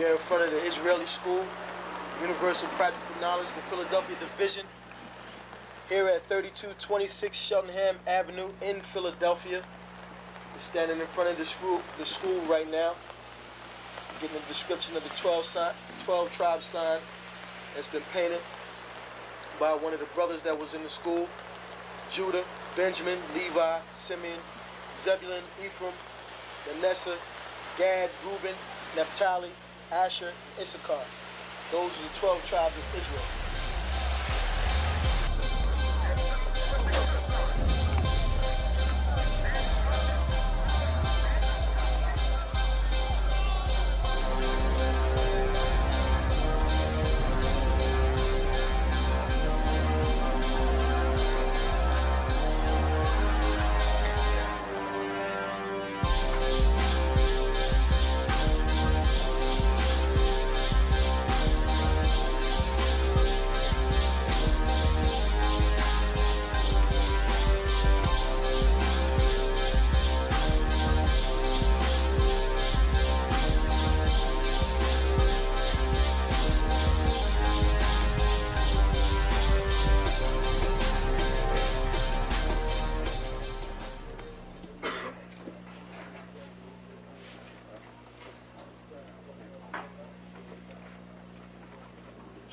We are in front of the Israeli School, Universal Practical Knowledge, the Philadelphia Division, here at 3226 Cheltenham Avenue in Philadelphia. We're standing in front of the school right now, getting a description of the 12 tribe sign that's been painted by one of the brothers that was in the school: Judah, Benjamin, Levi, Simeon, Zebulun, Ephraim, Manasseh, Gad, Reuben, Naphtali, Asher, Issachar. Those are the 12 tribes of Israel.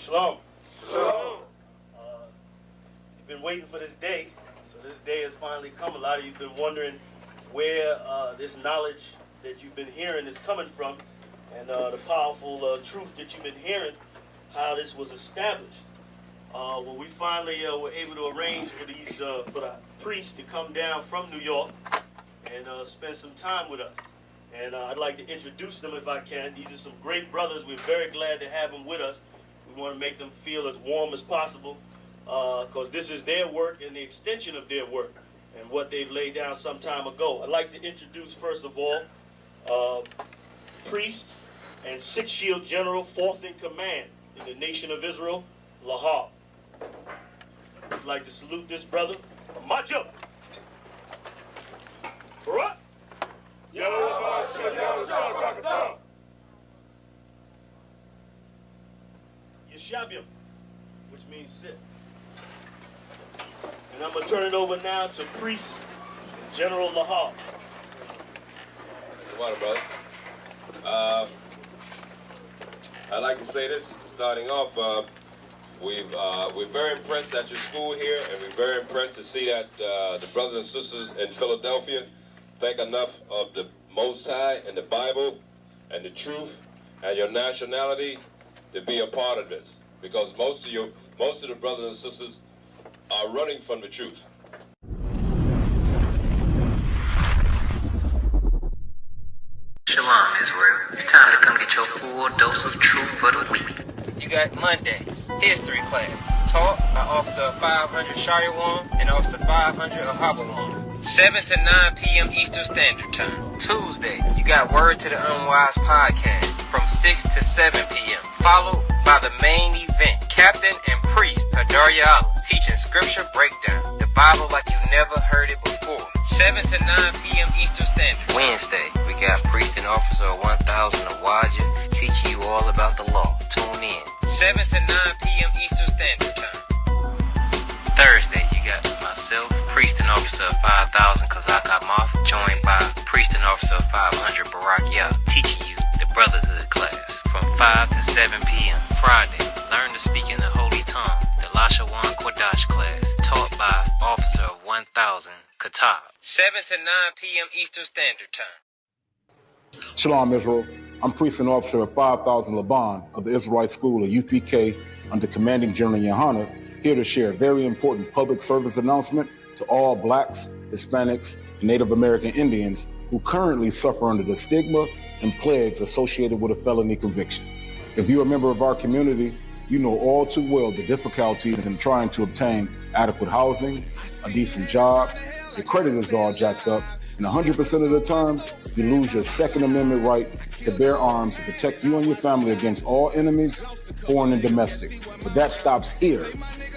Shalom. Shalom. You've been waiting for this day, so this day has finally come. A lot of you have been wondering where this knowledge that you've been hearing is coming from, and the powerful truth that you've been hearing, how this was established. Well, we finally were able to arrange for the priests to come down from New York and spend some time with us. And I'd like to introduce them if I can. These are some great brothers. We're very glad to have them with us. We want to make them feel as warm as possible, because this is their work and the extension of their work and what they've laid down some time ago. I'd like to introduce, first of all, priest and Sixth Shield General, 4th in command in the nation of Israel, Lahab. I'd like to salute this brother, Majo. Barak. Yeshabiam, which means sit. And I'm going to turn it over now to Priest General Lahab. Water, brother. I'd like to say this, starting off, we're very impressed at your school here, and we're very impressed to see that the brothers and sisters in Philadelphia think enough of the Most High and the Bible and the truth and your nationality to be a part of this, because most of the brothers and sisters are running from the truth. Shalom, Israel. It's time to come get your full dose of truth for the week. You got Mondays, history class, taught by Officer 500 Shariwan and Officer 500 Ahabawan. 7 to 9 p.m. Eastern Standard Time. Tuesday, you got Word to the Unwise podcast from 6 to 7 p.m. Followed by the main event, Captain and Priest Hadarya Allah, teaching scripture breakdown, the Bible like you never heard it before. 7 to 9 p.m. Eastern Standard. Wednesday, we got Priest and Officer 1000 Awaja teaching you all about the law. Tune in. 7 to 9 p.m. Eastern Standard Time. Thursday, you got myself, Priest and Officer 5000 Kazak Moth, joined by Priest and Officer 500 Barak Yah, teaching you the Brotherhood class from 5 to 7 p.m. Friday, learn to speak in the Holy Tongue, the Lashawan Kodash class, taught by Officer 1000 Katab. 7 to 9 p.m. Eastern Standard Time. Shalom, Israel. I'm Priest and Officer 5000 Laban of the Israelite School of UPK under Commanding General Yohana, here to share a very important public service announcement to all blacks, Hispanics, and Native American Indians who currently suffer under the stigma and plagues associated with a felony conviction. If you're a member of our community, you know all too well the difficulties in trying to obtain adequate housing, a decent job, your credit is all jacked up, and 100% of the time, you lose your Second Amendment right to bear arms to protect you and your family against all enemies, foreign and domestic. But that stops here.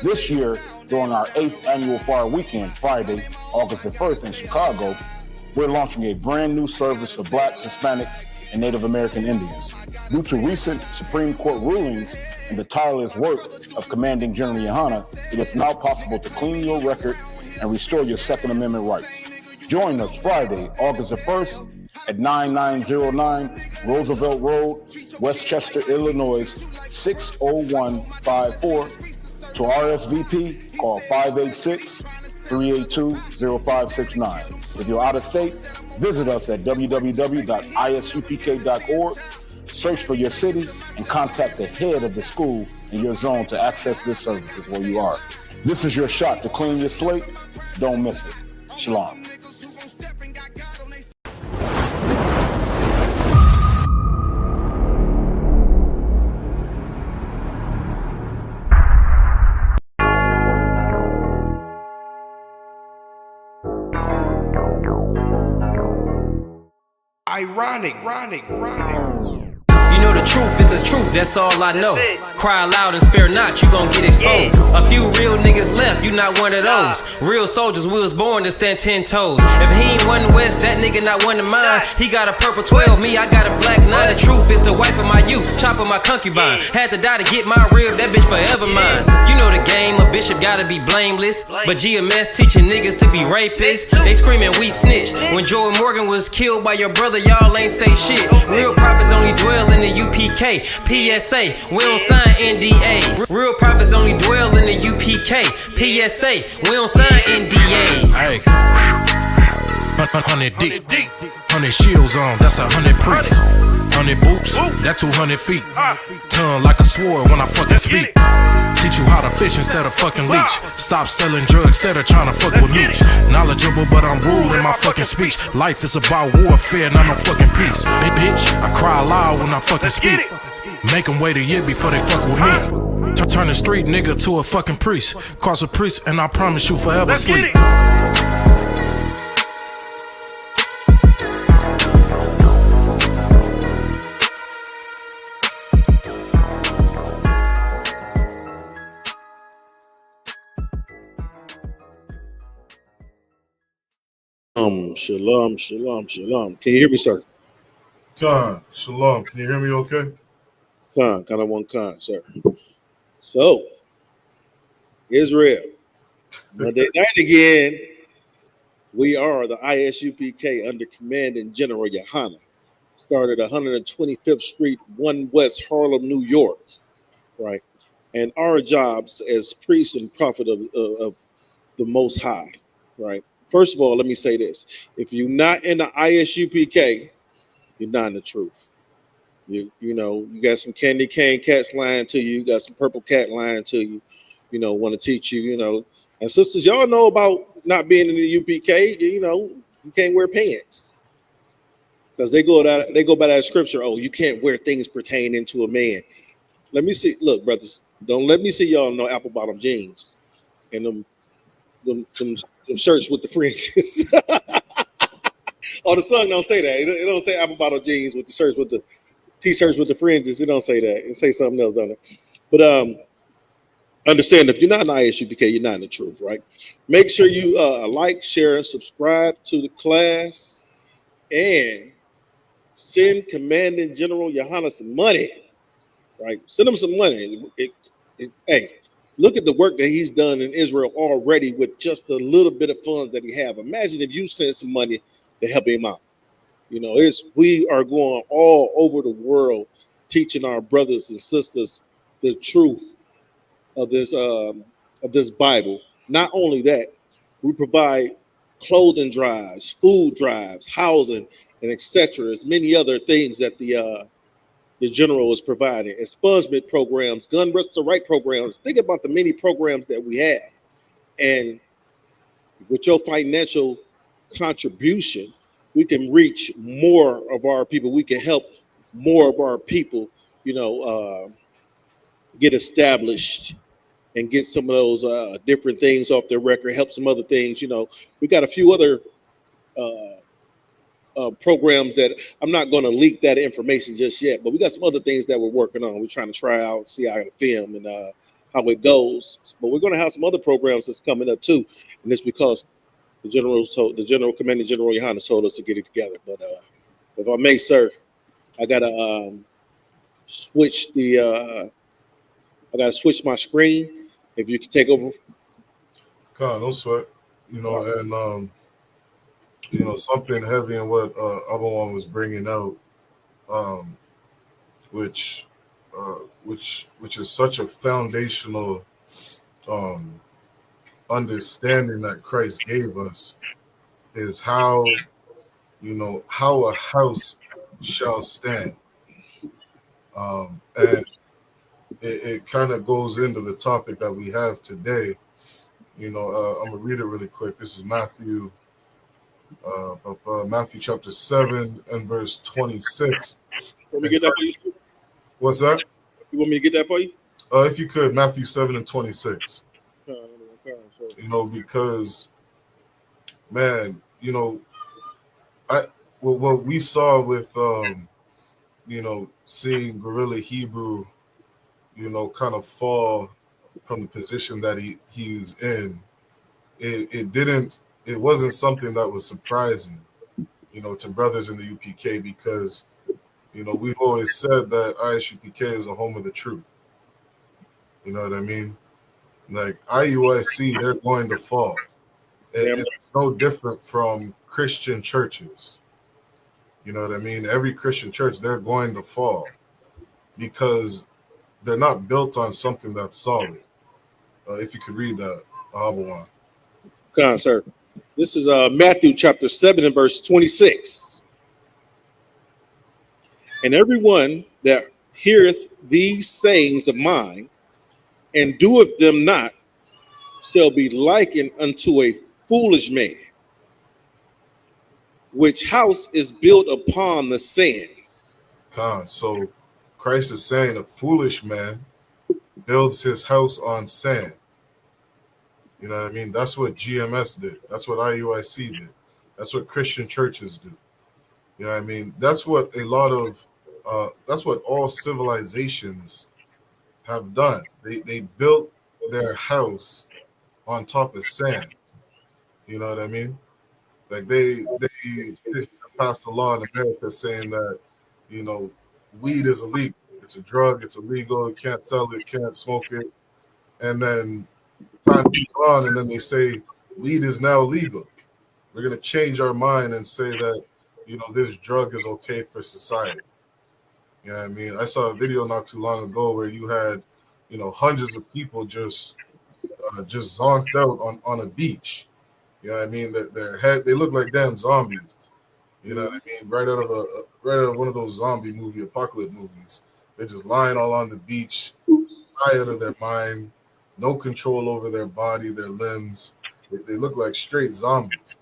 This year, during our 8th annual Fire Weekend, Friday, August the 1st in Chicago, we're launching a brand new service for Black, Hispanic, and Native American Indians. Due to recent Supreme Court rulings and the tireless work of Commanding General Yohana, it is now possible to clean your record and restore your Second Amendment rights. Join us Friday, August the 1st at 9909 Roosevelt Road, Westchester, Illinois, 60154. To RSVP, call 586-382-0569. If you're out of state, visit us at www.isupk.org. Search for your city and contact the head of the school in your zone to access this services where you are. This is your shot to clean your slate. Don't miss it. Shalom. Ironic. You know the truth is the truth, that's all I know. Cry loud and spare not, you gon' get exposed. A few real niggas left, you not one of those. Real soldiers, we was born to stand 10 toes. If he ain't one West, that nigga not one of mine. He got a purple 12, me, I got a black 9. The truth is the wife of my youth, chopping my concubine. Had to die to get my rib, that bitch forever mine. You know the game, a bishop gotta be blameless. But GMS teaching niggas to be rapists. They screaming we snitch. When Joey Morgan was killed by your brother, y'all ain't say shit. Real prophets only dwell in the UPK, PSA, we don't sign NDAs. Real prophets only dwell in the UPK, PSA, we don't sign NDAs. Hey, 100 deep, 100 shields on, that's 100 priests. 100 boots, that's 200 feet. Tongue like a sword when I fucking speak. Teach you how to fish instead of fucking leech. Stop selling drugs instead of trying to fuck with me. Knowledgeable, but I'm rude in my fucking speech. Life is about warfare, not no fucking peace. Hey, bitch, I cry loud when I fucking speak. Make them wait a year before they fuck with me. Turn a street nigga to a fucking priest. Cause a priest, and I promise you forever sleep. Shalom. Can you hear me, sir? Khan, shalom. Can you hear me okay? Khan, kind of one Khan, sir. So, Israel, Monday night again, we are the ISUPK under Commanding General Yohana. Started 125th Street, 1 West Harlem, New York, right? And our jobs as priests and prophet of the Most High, right? First of all, let me say this. If you're not in the ISUPK, you're not in the truth. You know, you got some candy cane cats lying to you. You got some purple cat lying to you, want to teach you, And sisters, y'all know about not being in the UPK, you can't wear pants. Because they go by that scripture, you can't wear things pertaining to a man. Let me see. Look, brothers, don't let me see y'all no apple bottom jeans and them shirts with the fringes. The song don't say that. It don't say apple bottom jeans with the shirts with the t-shirts with the fringes. It don't say that. It say something else, don't it? But understand, if you're not in ISUPK, you're not in the truth, right? Make sure you like, share, subscribe to the class, and send Commanding General Yohana some money, right? Send him some money. Hey, look at the work that he's done in Israel already with just a little bit of funds that he have. Imagine if you send some money to help him out. We are going all over the world teaching our brothers and sisters the truth of this Bible. Not only that, we provide clothing drives, food drives, housing, and etc. There's many other things that the general is providing. Expungement programs, gun restoration right programs. Think about the many programs that we have. And with your financial contribution, we can reach more of our people. We can help more of our people, get established and get some of those different things off their record, help some other things. We got a few other programs that I'm not going to leak that information just yet, but we got some other things that we're working on. We're trying to try out, see how to film and how it goes. But we're going to have some other programs that's coming up too, and it's because the General Commanding General Yohana told us to get it together. But if I may, sir, I got switch the. I gotta switch my screen. If you can take over. God, no sweat. And something heavy in what Abawan was bringing out, um, which, which is such a foundational um, understanding that Christ gave us, is how a house shall stand. And it kind of goes into the topic that we have today. I'm gonna read it really quick. This is Matthew, Matthew chapter 7 and verse 26. Let me get that for you. What's that? You want me to get that for you? If you could, Matthew 7 and 26. Because, man, what we saw with seeing Gorilla Hebrew, kind of fall from the position that he's in, it wasn't something that was surprising, to brothers in the UPK, because we've always said that ISUPK is a home of the truth. You know what I mean? Like IUIC, they're going to fall. It's no different from Christian churches. You know what I mean? Every Christian church, they're going to fall because they're not built on something that's solid. If you could read that, Abawan. Come on, sir. This is Matthew chapter 7 and verse 26. And everyone that heareth these sayings of mine and doeth them not shall be likened unto a foolish man, which house is built upon the sands. So Christ is saying a foolish man builds his house on sand. You know what I mean? That's what GMS did. That's what IUIC did. That's what Christian churches do. You know what I mean? That's what that's what all civilizations have done. They built their house on top of sand. You know what I mean? Like they passed a law in America saying that, weed is illegal. It's a drug. It's illegal. You can't sell it. Can't smoke it. And then time goes on, and then they say weed is now legal. We're gonna change our mind and say that, this drug is okay for society. You know what I mean? I saw a video not too long ago where you had, hundreds of people just zonked out on a beach. You know what I mean? That they look like damn zombies. You know what I mean? Right out of one of those zombie apocalypse movies. They're just lying all on the beach, high out of their mind, no control over their body, their limbs. They look like straight zombies.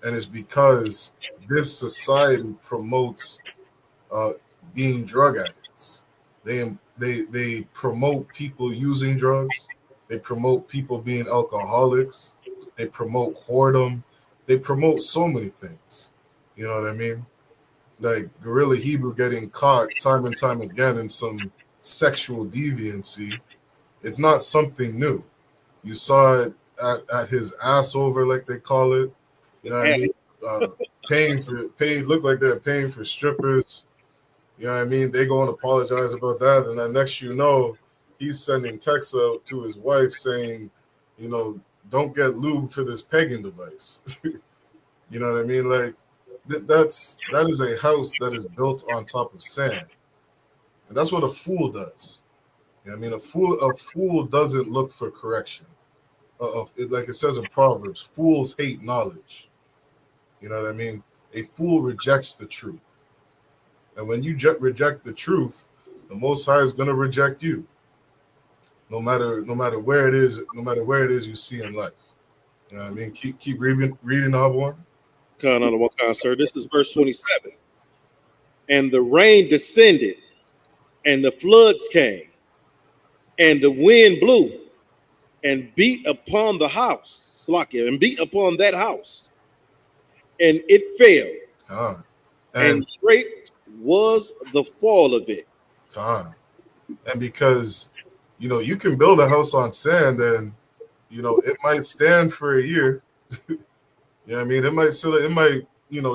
And it's because this society promotes being drug addicts. They promote people using drugs. They promote people being alcoholics. They promote whoredom. They promote so many things. You know what I mean? Like Gorilla Hebrew getting caught time and time again in some sexual deviancy. It's not something new. You saw it at his ass over, like they call it. You know what I mean? Paying look like they're paying for strippers. You know what I mean? They go and apologize about that, and then next you know, he's sending texts out to his wife saying, don't get lube for this pegging device. You know what I mean? Like that is a house that is built on top of sand, and that's what a fool does. You know what I mean? A fool doesn't look for correction. Like it says in Proverbs, fools hate knowledge. You know what I mean? A fool rejects the truth. And when you reject the truth, the Most High is going to reject you. No matter where it is, you see in life. You know what I mean? Keep reading Abawan. Sir. This is verse 27. And the rain descended, and the floods came, and the wind blew, and beat upon the house, and beat upon that house, and it fell. And great was the fall of it. And because you can build a house on sand, and it might stand for a year. You know what I mean? It might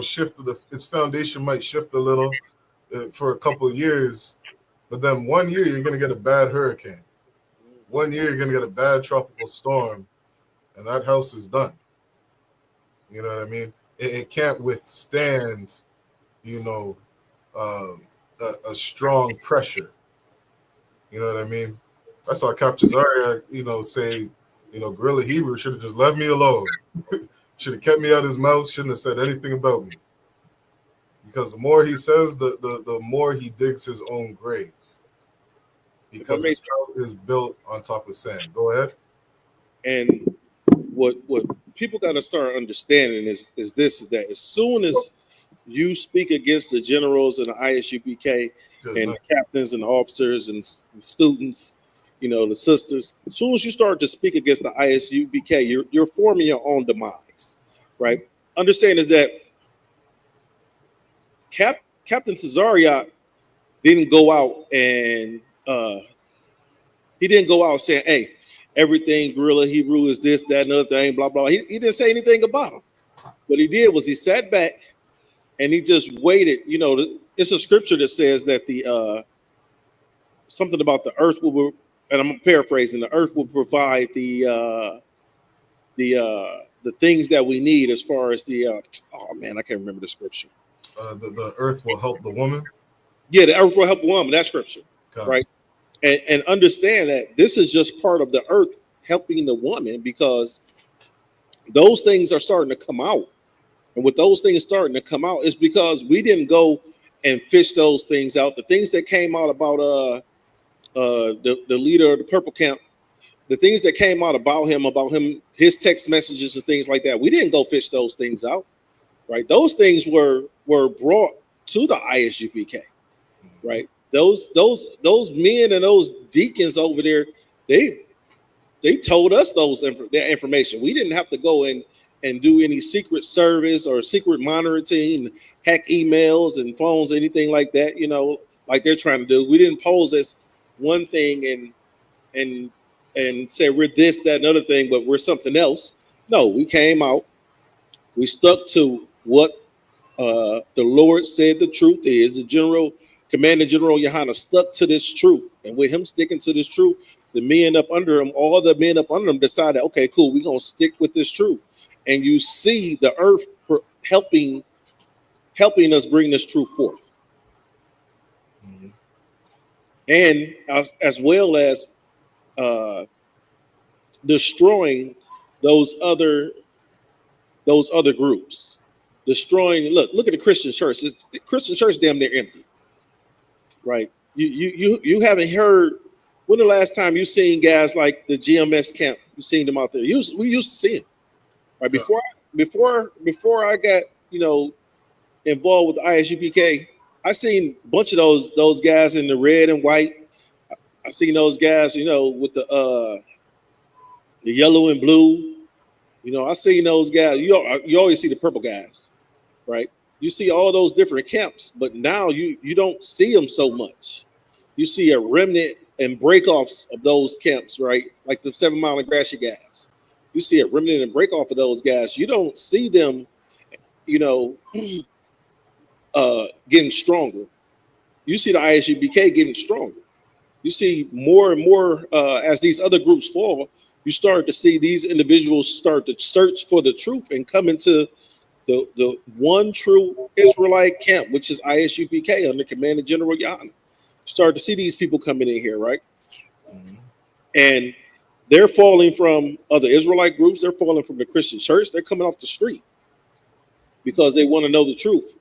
shift its foundation might shift a little for a couple of years, But then 1 year you're gonna get a bad hurricane. 1 year you're gonna get a bad tropical storm, and that house is done. You know what I mean? It can't withstand, you know, a strong pressure. You know what I mean? I saw Captain Zarya, you know, say, you know, Gorilla Hebrew should have just left me alone. Should have kept me out his mouth. Shouldn't have said anything about me. Because the more he says, the more he digs his own grave. Because his house is built on top of sand. Go ahead. And what people got to start understanding is that as soon as you speak against the generals and the ISUPK and the captains and the officers and students, you know, the sisters, as soon as you start to speak against the ISUPK, you're forming your own demise, right? Understand is that Captain Tazariot didn't go out and he didn't go out saying, hey, everything Gorilla Hebrew is this, that, and other thing, blah, blah. He didn't say anything about him. What he did was he sat back and he just waited. You know, it's a scripture that says that the something about the earth will, and I'm paraphrasing, the earth will provide the things that we need as far as the oh man, I can't remember the scripture. The earth will help the woman. Yeah, the earth will help the woman. That scripture, right? And understand that this is just part of the earth helping the woman, because those things are starting to come out. And with those things starting to come out, is because we didn't go and fish those things out. The things that came out about the leader of the Purple Camp, the things that came out about him, his text messages and things like that, we didn't go fish those things out, right? Those things were brought to the ISUPK, right? Those men and those deacons over there, they told us that information. We didn't have to go and do any secret service or secret monitoring, hack emails and phones, anything like that, you know, like they're trying to do. We didn't pose as one thing and say we're this, that, and other thing, but we're something else. No, we came out, we stuck to what the Lord said the truth is. The Commander General Yohana stuck to this truth, and with him sticking to this truth, the men up under him, all the men up under him decided, okay, cool, we're gonna stick with this truth. And you see the earth helping us bring this truth forth, and as well as destroying those other groups. Destroying. Look at the Christian church. The Christian church damn near empty, right? You haven't heard. When the last time you seen guys like the GMS camp? You seen them out there? We used to see it, right? Before I got, you know, involved with the ISUPK, I seen a bunch of those guys in the red and white. I seen those guys, you know, with the yellow and blue. You know, I seen those guys. You always see the purple guys, right? You see all those different camps, but now you don't see them so much. You see a remnant and breakoffs of those camps, right? Like the 7 Mile and Gratiot guys. You see a remnant and break off of those guys. You don't see them, you know, getting stronger. You see the ISUPK getting stronger. You see more and more as these other groups fall. You start to see these individuals start to search for the truth and come into the one true Israelite camp, which is ISUPK under Commander General Yana. Start to see these people coming in here, right? And they're falling from other Israelite groups. They're falling from the Christian church. They're coming off the street because they want to know the truth.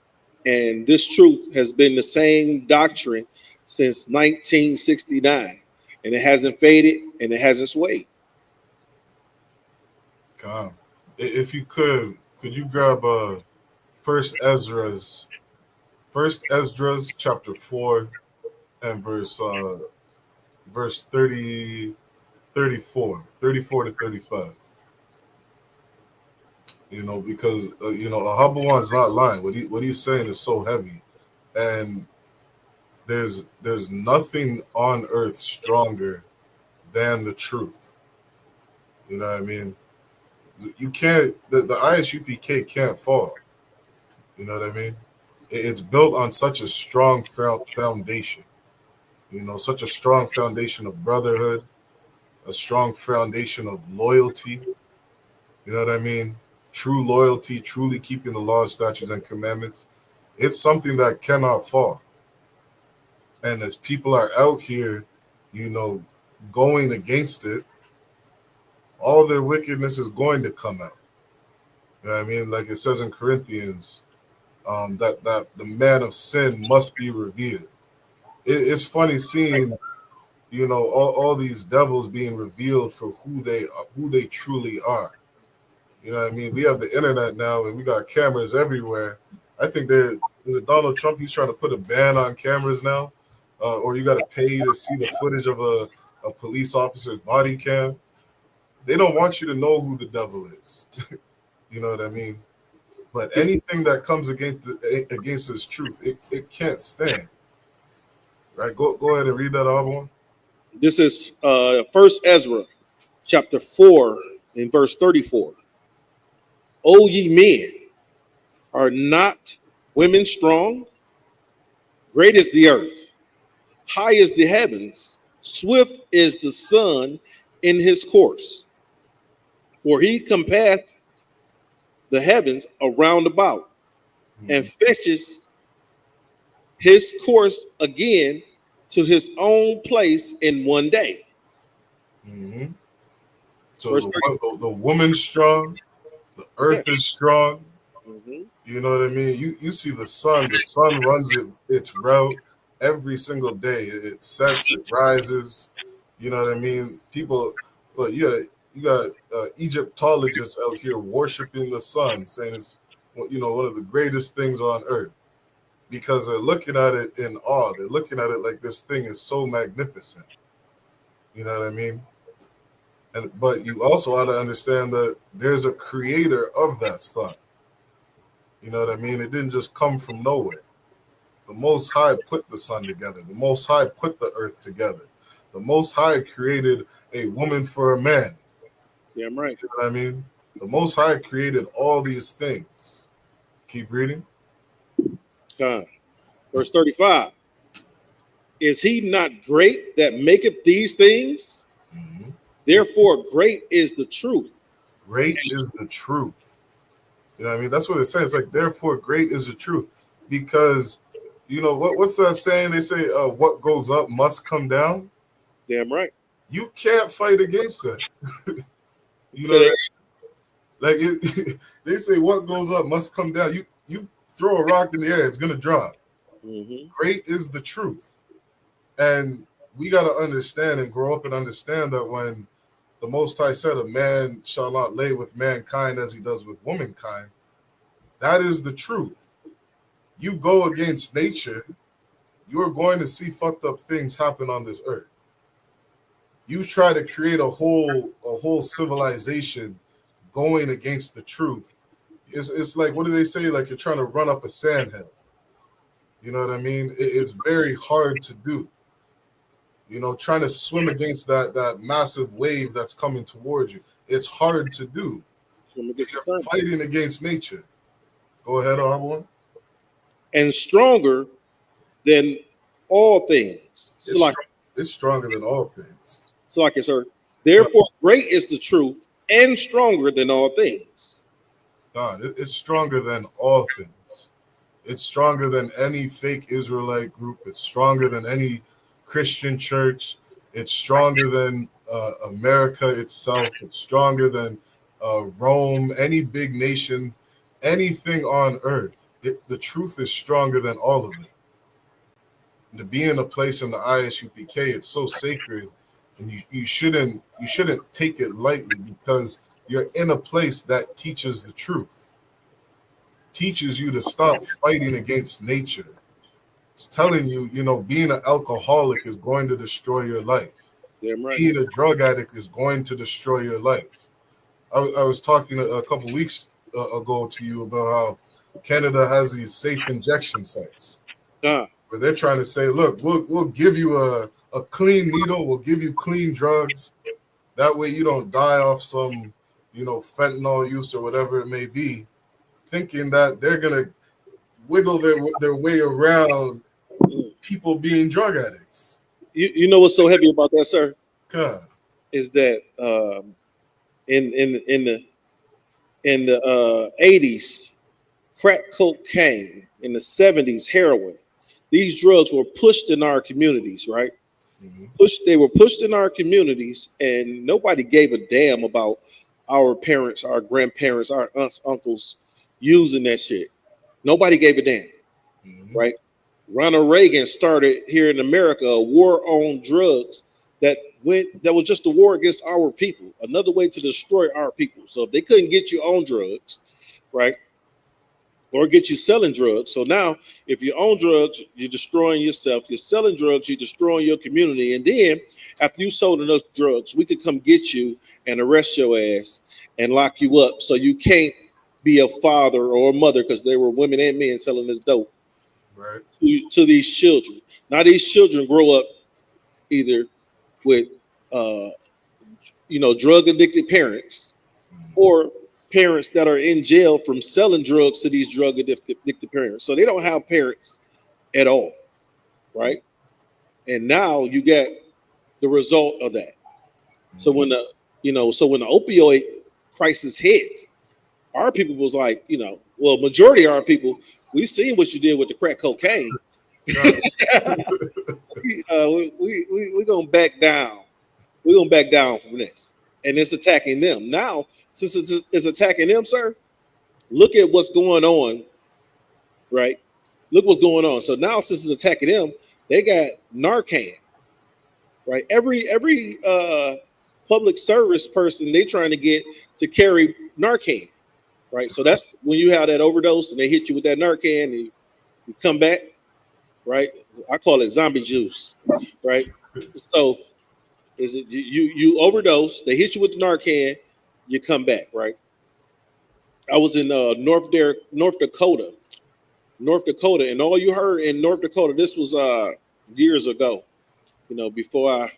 And this truth has been the same doctrine since 1969, and it hasn't faded and it hasn't swayed. If you could you grab First Ezra's chapter 4 and verse 34 to 35. You know, because you know, Ahabuan's not lying. What he's saying is so heavy, and there's nothing on earth stronger than the truth. You know what I mean? You can't. The ISUPK can't fall. You know what I mean? It's built on such a strong foundation. You know, such a strong foundation of brotherhood, a strong foundation of loyalty. You know what I mean? True loyalty, truly keeping the laws, statutes, and commandments. It's something that cannot fall. And as people are out here, you know, going against it, all their wickedness is going to come out. You know what I mean? Like it says in Corinthians, that the man of sin must be revealed. It's funny seeing, you know, all these devils being revealed for who they truly are. You know what I mean? We have the internet now, and we got cameras everywhere. I think Donald Trump, he's trying to put a ban on cameras now, or you got to pay to see the footage of a police officer's body cam. They don't want you to know who the devil is. You know what I mean? But anything that comes against his truth, it can't stand. Right? Go ahead and read that other one. This is First Ezra, chapter 4, in verse 34. O ye men, are not women strong? Great is the earth, high is the heavens, swift is the sun in his course. For he compasseth the heavens around about, and fetches his course again to his own place in one day. Mm-hmm. So the woman's strong, the earth is strong. Mm-hmm. You know what I mean? You see the sun runs its route every single day. It sets, it rises. You know what I mean? People, look, you got Egyptologists out here worshiping the sun, saying it's, you know, one of the greatest things on earth, because they're looking at it in awe. They're looking at it like this thing is so magnificent. You know what I mean? But you also ought to understand that there's a creator of that sun. You know what I mean? It didn't just come from nowhere. The Most High put the sun together. The Most High put the earth together. The Most High created a woman for a man. Yeah, I'm right. You know what I mean? The Most High created all these things. Keep reading. Verse 35. Is he not great that maketh these things? Mm-hmm. Therefore, great is the truth. Great is the truth. You know what I mean? That's what it says. Like, therefore, great is the truth. Because, you know, what's that saying? They say, what goes up must come down. Damn right. You can't fight against that. You know, like they say, what goes up must come down. You throw a rock in the air, it's gonna drop. Mm-hmm. Great is the truth, and we got to understand and grow up and understand that when the Most High said, "A man shall not lay with mankind as he does with womankind," that is the truth. You go against nature, you're going to see fucked up things happen on this earth. You try to create a whole civilization going against the truth. It's like, what do they say? Like you're trying to run up a sandhill. You know what I mean? It's very hard to do. You know, trying to swim against that massive wave that's coming towards you. It's hard to do. You're fighting against nature. Go ahead, R1. And stronger than all things. It's stronger than all things. So like it, sir. Therefore, great is the truth and stronger than all things. God, it's stronger than all things. It's stronger than any fake Israelite group. It's stronger than any Christian church. It's stronger than America itself. It's stronger than Rome, any big nation, anything on earth. The truth is stronger than all of it. And to be in a place in the ISUPK, it's so sacred, and you shouldn't take it lightly, because you're in a place that teaches the truth, teaches you to stop fighting against nature. It's telling you, you know, being an alcoholic is going to destroy your life. Damn right. Being a drug addict is going to destroy your life. I was talking a couple weeks ago to you about how Canada has these safe injection sites. Where they're trying to say, look, we'll give you a clean needle, we'll give you clean drugs. That way you don't die off some, you know, fentanyl use or whatever it may be, thinking that they're gonna wiggle their way around people being drug addicts. You know what's so heavy about that, sir? God. Is that in the 80s, crack cocaine, in the 70s, heroin. These drugs were pushed in our communities, right? They were pushed in our communities, and nobody gave a damn about our parents, our grandparents, our aunts, uncles using that shit. Nobody gave a damn, right? Ronald Reagan started here in America a war on drugs that was just a war against our people, another way to destroy our people. So if they couldn't get you on drugs, right, or get you selling drugs. So now, if you own drugs, you're destroying yourself. You're selling drugs, you're destroying your community. And then, after you sold enough drugs, we could come get you and arrest your ass and lock you up. So you can't be a father or a mother, because there were women and men selling this dope to these children. Now these children grow up either with, drug addicted parents, or parents that are in jail from selling drugs to these drug addicted parents. So they don't have parents at all, right? And now you get the result of that. So when the opioid crisis hit, our people was like, majority of our people, we seen what you did with the crack cocaine. We're gonna back down. We're gonna back down from this, and it's attacking them now. Since it's attacking them, sir, look at what's going on, right? Look what's going on. So now, since it's attacking them, they got Narcan, right? Every public service person they trying to get to carry Narcan, right? So that's when you have that overdose and they hit you with that Narcan and you come back, right? I call it zombie juice, right? So is it you overdose, they hit you with the Narcan, you come back, right? I was in North Dakota, and all you heard in North Dakota, this was years ago, before I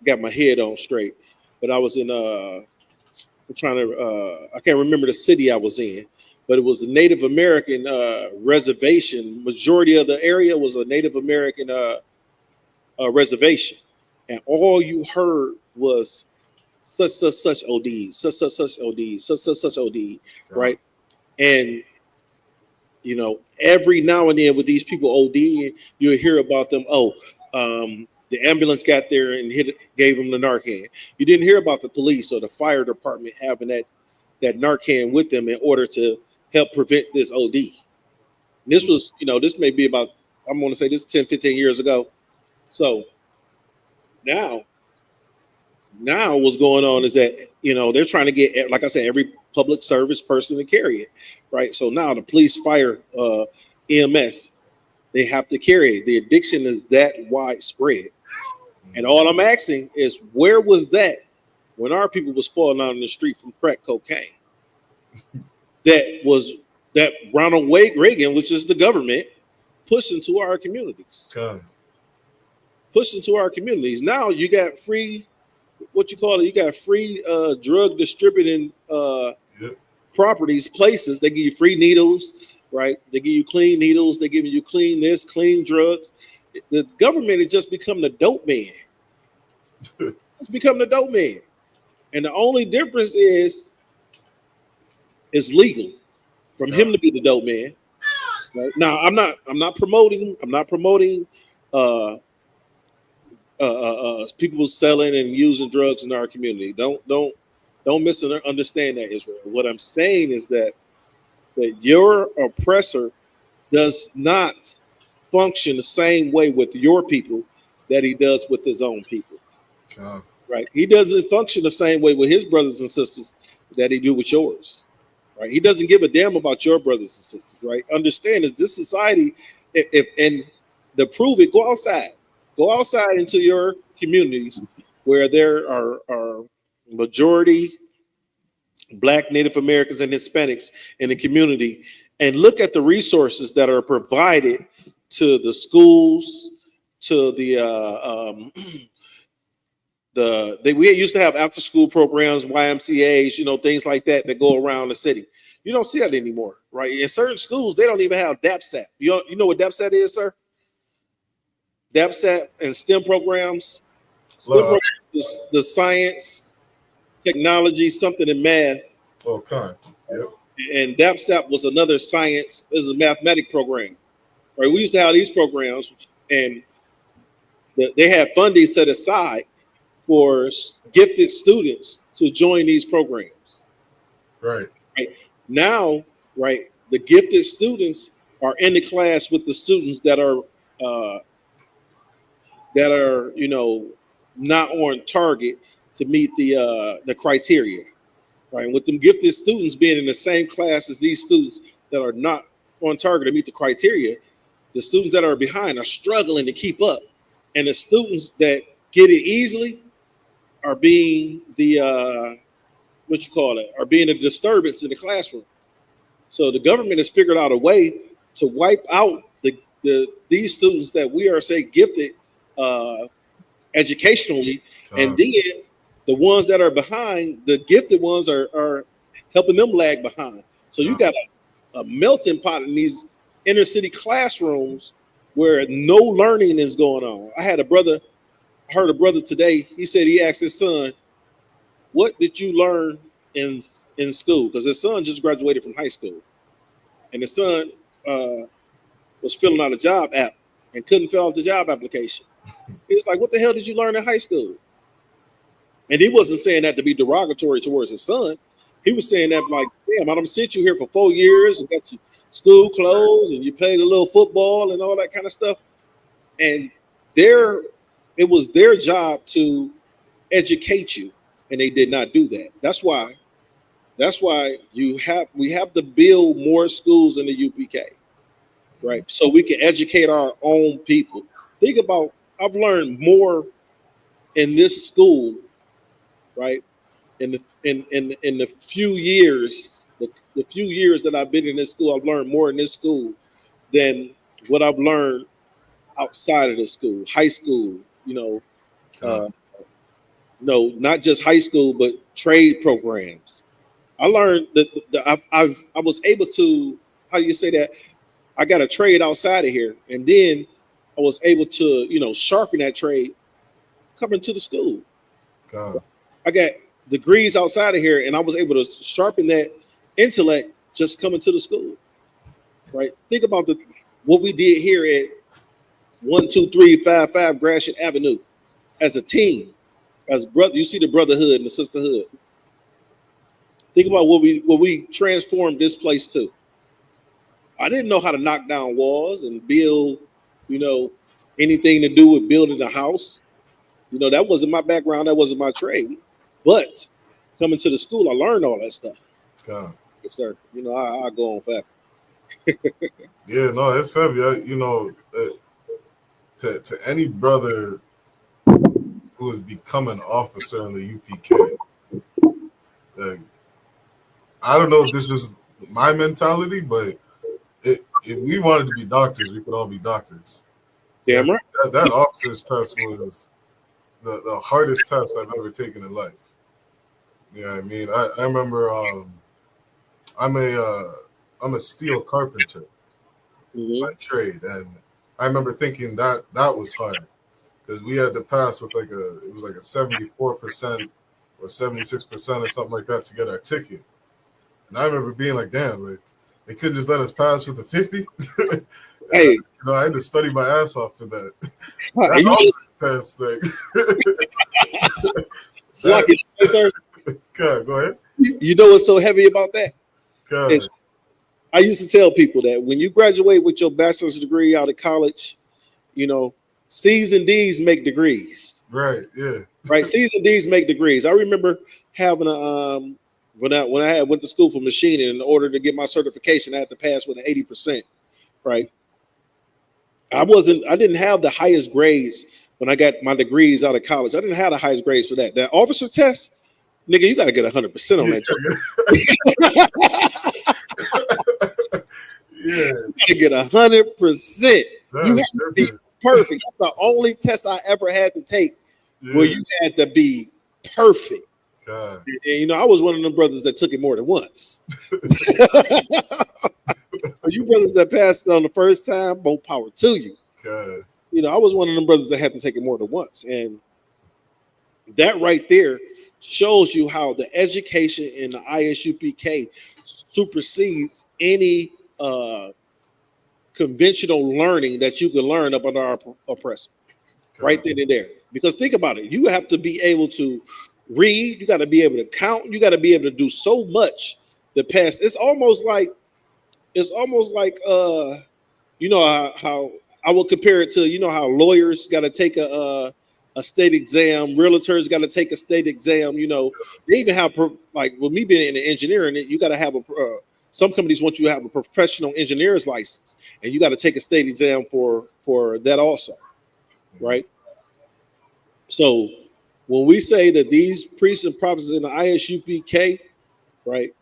got my head on straight. But I was in I can't remember the city I was in, but it was a Native American reservation. Majority of the area was a Native American reservation, and all you heard was such OD, such OD, such OD, right? And every now and then with these people ODing, you'll hear about them. The ambulance got there and gave them the Narcan. You didn't hear about the police or the fire department having that Narcan with them in order to help prevent this OD. And this was, this may be about, I'm going to say this 10, 15 years ago. So now what's going on is that, they're trying to get, like I said, every public service person to carry it, right? So now the police, fire, EMS, they have to carry it. The addiction is that widespread. And all I'm asking is, where was that when our people was falling out in the street from crack cocaine? That Ronald Reagan, which is the government, pushed into our communities. Pushed into our communities. Now you got free, you got free drug distributing properties, places. They give you free needles, right? They give you clean needles. They're giving you clean this, clean drugs. The government has just become the dope man. It's become the dope man. And the only difference is it's legal from him to be the dope man. Right? Now, I'm not promoting people selling and using drugs in our community. Don't misunderstand that, Israel. What I'm saying is that your oppressor does not function the same way with your people that he does with his own people. Right? He doesn't function the same way with his brothers and sisters that he do with yours. Right? He doesn't give a damn about your brothers and sisters. Right? Understand that this society, and to prove it, go outside into your communities where there are majority Black, Native Americans, and Hispanics in the community, and look at the resources that are provided to the schools, to we used to have after school programs, YMCAs, things like that go around the city. You don't see that anymore, right? In certain schools, they don't even have DAPSAT. You know what DAPSAT is, sir? DAPSAT and STEM programs. STEM programs is the science, technology, something in math. Okay. Yep. And DAPSAT was another science. This is a mathematic program. Right? We used to have these programs, and they had funding set aside for gifted students to join these programs. Right. Right. Now, right, the gifted students are in the class with the students that are not on target to meet the criteria. Right. And with them gifted students being in the same class as these students that are not on target to meet the criteria, the students that are behind are struggling to keep up. And the students that get it easily are being are being a disturbance in the classroom. So the government has figured out a way to wipe out these students that we are, say, gifted educationally, and then the ones that are behind, the gifted ones are helping them lag behind. So you got a melting pot in these inner city classrooms where no learning is going on. I heard a brother today. He said he asked his son, "What did you learn in school?" Because his son just graduated from high school, and his son was filling out a job app and couldn't fill out the job application. He was like, "What the hell did you learn in high school?" And he wasn't saying that to be derogatory towards his son. He was saying that like, "Damn, I done sent you here for 4 years and got you school clothes and you played a little football and all that kind of stuff." And it was their job to educate you, and they did not do that. That's why we have to build more schools in the UPK, right? So we can educate our own people. Think about, I've learned more in this school, right? In the few years, the few years that I've been in this school, I've learned more in this school than what I've learned outside of the school, high school, not just high school, but trade programs. I learned that I was able to, how do you say that? I got a trade outside of here, and then I was able to, sharpen that trade coming to the school. I got degrees outside of here, and I was able to sharpen that intellect just coming to the school. Right? Think about what we did here at 12355 Gratiot Avenue as a team, as brother. You see the brotherhood and the sisterhood. Think about what we transformed this place to. I didn't know how to knock down walls and build, anything to do with building a house. That wasn't my background. That wasn't my trade. But coming to the school, I learned all that stuff. Yes, sir. I go on fast. Yeah, no, it's heavy. To any brother who is becoming an officer in the UPK, I don't know if this is my mentality, but if we wanted to be doctors, we could all be doctors. Damn right. That officer's test was the hardest test I've ever taken in life. Yeah, I mean, I remember I'm a steel carpenter by trade, and I remember thinking that was hard because we had to pass with it was like a 74% or 76% or something like that to get our ticket. And I remember being like, damn, like they couldn't just let us pass with a 50. Hey, I had to study my ass off for that. Test God, go ahead. You know what's so heavy about that? I used to tell people that when you graduate with your bachelor's degree out of college, C's and D's make degrees. Right. Yeah. Right. C's and D's make degrees. I remember having when I went to school for machining, in order to get my certification, I had to pass with an 80%. Right. I didn't have the highest grades when I got my degrees out of college. I didn't have the highest grades for that. That officer test, nigga, you got to get 100% on that. Yeah. You got to get 100%. You have to be perfect. That's the only test I ever had to take where you had to be perfect. God. And, I was one of them brothers that took it more than once. So you brothers that passed it on the first time, more power to you. God. I was one of them brothers that had to take it more than once, and that right there shows you how the education in the ISUPK supersedes any conventional learning that you can learn up under our oppressor. Right then and there. Because think about it, you have to be able to read, you got to be able to count, you got to be able to do so much to pass. It's almost like how I would compare it to how lawyers got to take a state exam, realtors got to take a state exam. They even have like with me being in the engineering, you got to have some companies want you to have a professional engineer's license, and you got to take a state exam for that also, right? So when we say that these priests and prophets in the ISUPK, right,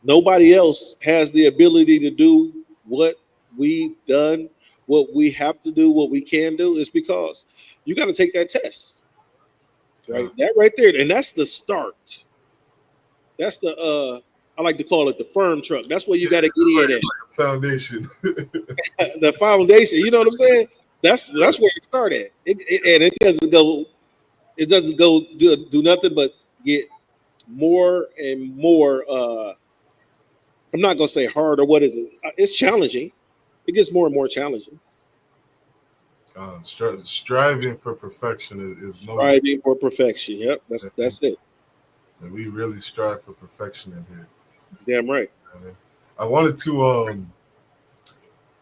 nobody else has the ability to do what we've done, what we have to do, what we can do, is because you got to take that test, right? That right there, and that's the start. That's the I like to call it the firm truck. That's where you got to get in at. Foundation. The foundation. You know what I'm saying? That's where it started. And it doesn't go. It doesn't go do nothing but get more and more. I'm not gonna say hard or what is it? It's challenging. It gets more and more challenging. Striving for perfection is no. Striving for perfection. Yep, that's it. And we really strive for perfection in here. Damn right. I wanted to.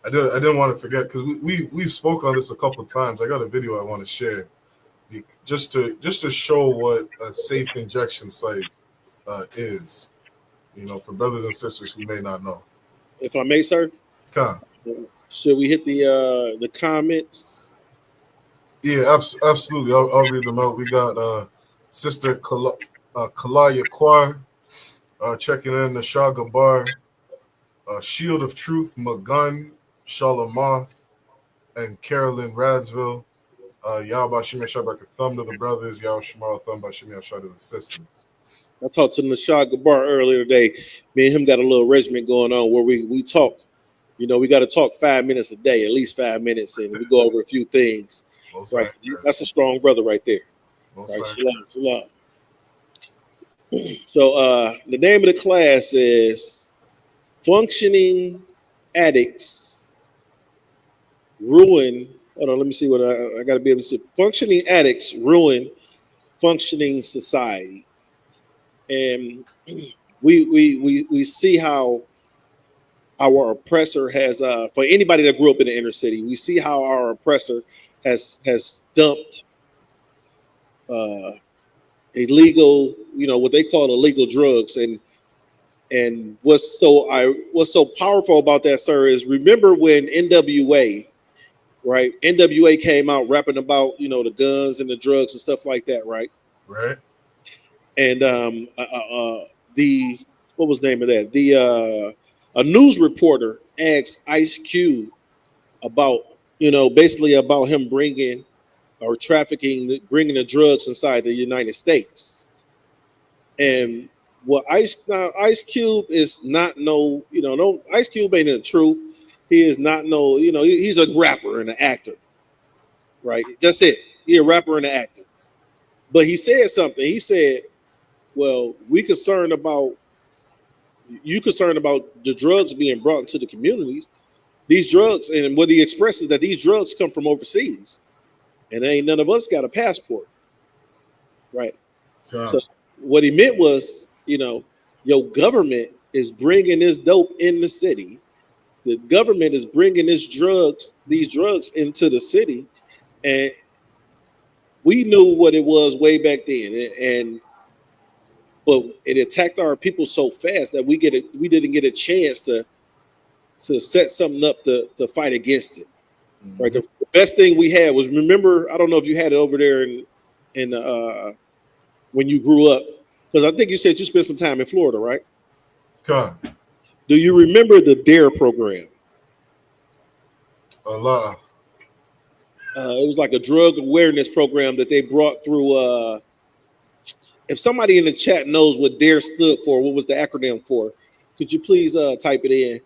I didn't want to forget because we spoke on this a couple of times. I got a video I want to share, just to show what a safe injection site is. For brothers and sisters who may not know. If I may, sir. Come. Should we hit the comments? Yeah, absolutely. I'll read them out. We got Sister Kalaya Kwar checking in, the Shaga Bar, Shield of Truth, Magun, Shalamoth, and Carolyn Radsville. Yah Bashim Shabak thumb to the brothers, Yah Shamar thumb Bashim Yashar to the sisters. I talked to Nashad Gabar earlier today. Me and him got a little regiment going on where we talk. We got to talk 5 minutes a day, at least 5 minutes, and we go over a few things. Right, that's a strong brother right there. Right, shalom. So the name of the class is Functioning Addicts Ruin. Hold on, let me see what I got to be able to see. Functioning Addicts Ruin Functioning Society. And we see how our oppressor has for anybody that grew up in the inner city, we see how our oppressor has dumped illegal, what they call illegal drugs. And what's so powerful about that, sir, is remember when NWA, right? NWA came out rapping about the guns and the drugs and stuff like that, right? Right. And what was the name of that? A news reporter asked Ice Cube about, basically about him bringing the drugs inside the United States. And what Ice Cube is not Ice Cube ain't in the truth. He is not he's a rapper and an actor, right? That's it. He's a rapper and an actor. But he said something. He said, well, you concerned about the drugs being brought into the communities. These drugs, and what he expresses that these drugs come from overseas, and ain't none of us got a passport, right? So what he meant was, your government is bringing this dope in the city. The government is bringing these drugs into the city, and we knew what it was way back then, but it attacked our people so fast that we didn't get a chance to set something up to fight against it. Mm-hmm. Right. The best thing we had was, remember, I don't know if you had it over there in when you grew up, because I think you said you spent some time in Florida, right? Come. Do you remember the DARE program? A lot. It was like a drug awareness program that they brought through. If somebody in the chat knows what DARE stood for, what was the acronym for, could you please type it in?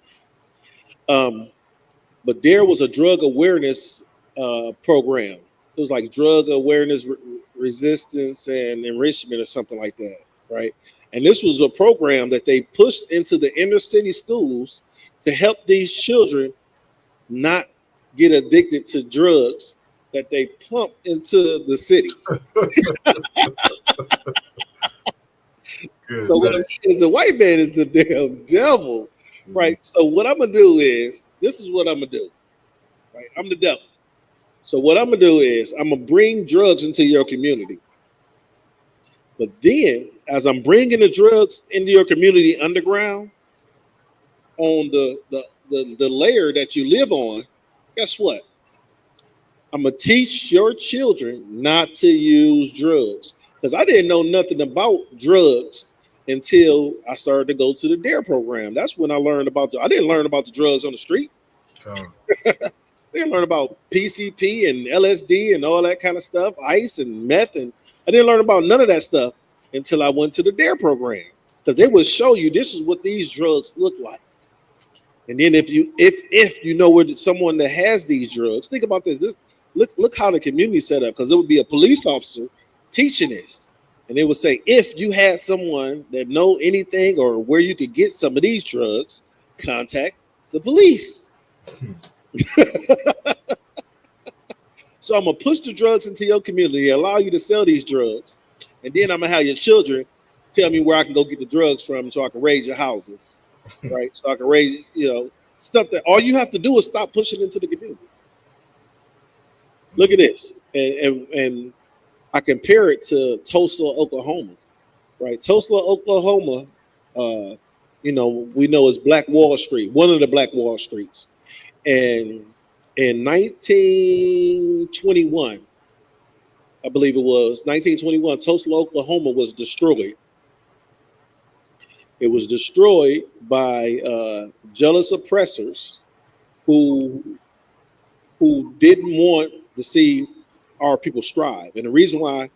But DARE was a drug awareness program. It was like drug awareness, resistance, and enrichment, or something like that, right? And this was a program that they pushed into the inner city schools to help these children not get addicted to drugs that they pump into the city. Good, So what I'm saying is the white man is the damn devil, right? So what I'm gonna do is this is what I'm gonna do, right? I'm the devil. So what I'm gonna do is I'm gonna bring drugs into your community. But then, as I'm bringing the drugs into your community underground on the layer that you live on, guess what? I'm gonna teach your children not to use drugs because I didn't know nothing about drugs until I started to go to the DARE program. That's when I learned about I didn't learn about the drugs on the street. I didn't learn about PCP and LSD and all that kind of stuff, ice and meth, and I didn't learn about none of that stuff until I went to the DARE program because they would show you this is what these drugs look like. And then if you know where someone that has these drugs, think about this. Look how the community set up, because it would be a police officer teaching this, and they would say if you had someone that know anything or where you could get some of these drugs, contact the police. So I'm gonna push the drugs into your community, allow you to sell these drugs, and then I'm gonna have your children tell me where I can go get the drugs from, so I can raise your houses, right? So I can raise, stuff that all you have to do is stop pushing into the community. Look at this, and I compare it to Tulsa, Oklahoma, right? Tulsa, Oklahoma, we know is Black Wall Street, one of the Black Wall Streets, and in 1921, I believe it was 1921, Tulsa, Oklahoma was destroyed. It was destroyed by jealous oppressors who didn't want to see our people strive. And the reason why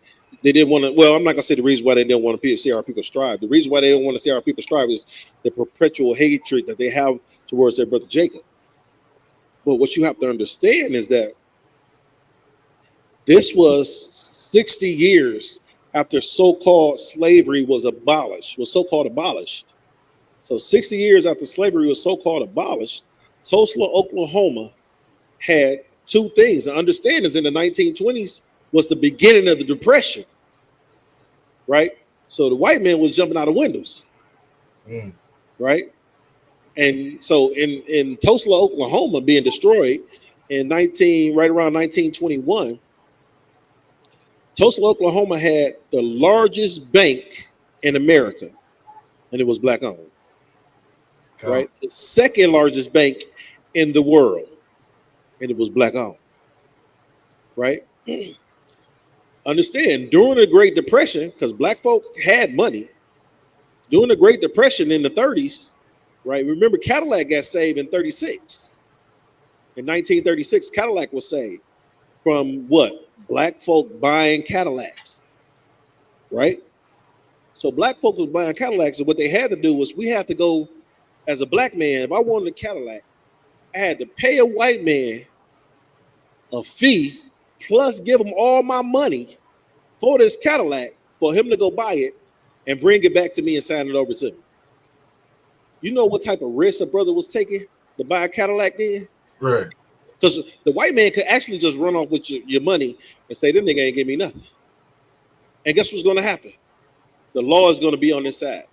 they didn't want to, well, I'm not gonna say the reason why they didn't want to see our people strive. The reason why they don't want to see our people strive is the perpetual hatred that they have towards their brother Jacob. But what you have to understand is that this was 60 years after so-called slavery was so-called abolished. So 60 years after slavery was so-called abolished, Tulsa, Oklahoma had two things. The understand is in the 1920s was the beginning of the Depression, right? So the white man was jumping out of windows, right? And so in Tulsa, Oklahoma being destroyed in right around 1921, Tulsa, Oklahoma had the largest bank in America, and it was black owned, right? The second largest bank in the world, and it was black owned, right? Understand, during the Great Depression, because black folk had money, during the Great Depression in the 30s, right? Remember, Cadillac got saved in 36. In 1936, Cadillac was saved from what? Black folk buying Cadillacs, right? So black folk was buying Cadillacs, and what they had to do was we had to go, as a black man, if I wanted a Cadillac, I had to pay a white man a fee plus give him all my money for this Cadillac for him to go buy it and bring it back to me and sign it over to me. You know what type of risk a brother was taking to buy a Cadillac then? Right. Because the white man could actually just run off with your money and say, "This nigga ain't give me nothing." And guess what's going to happen? The law is going to be on this side,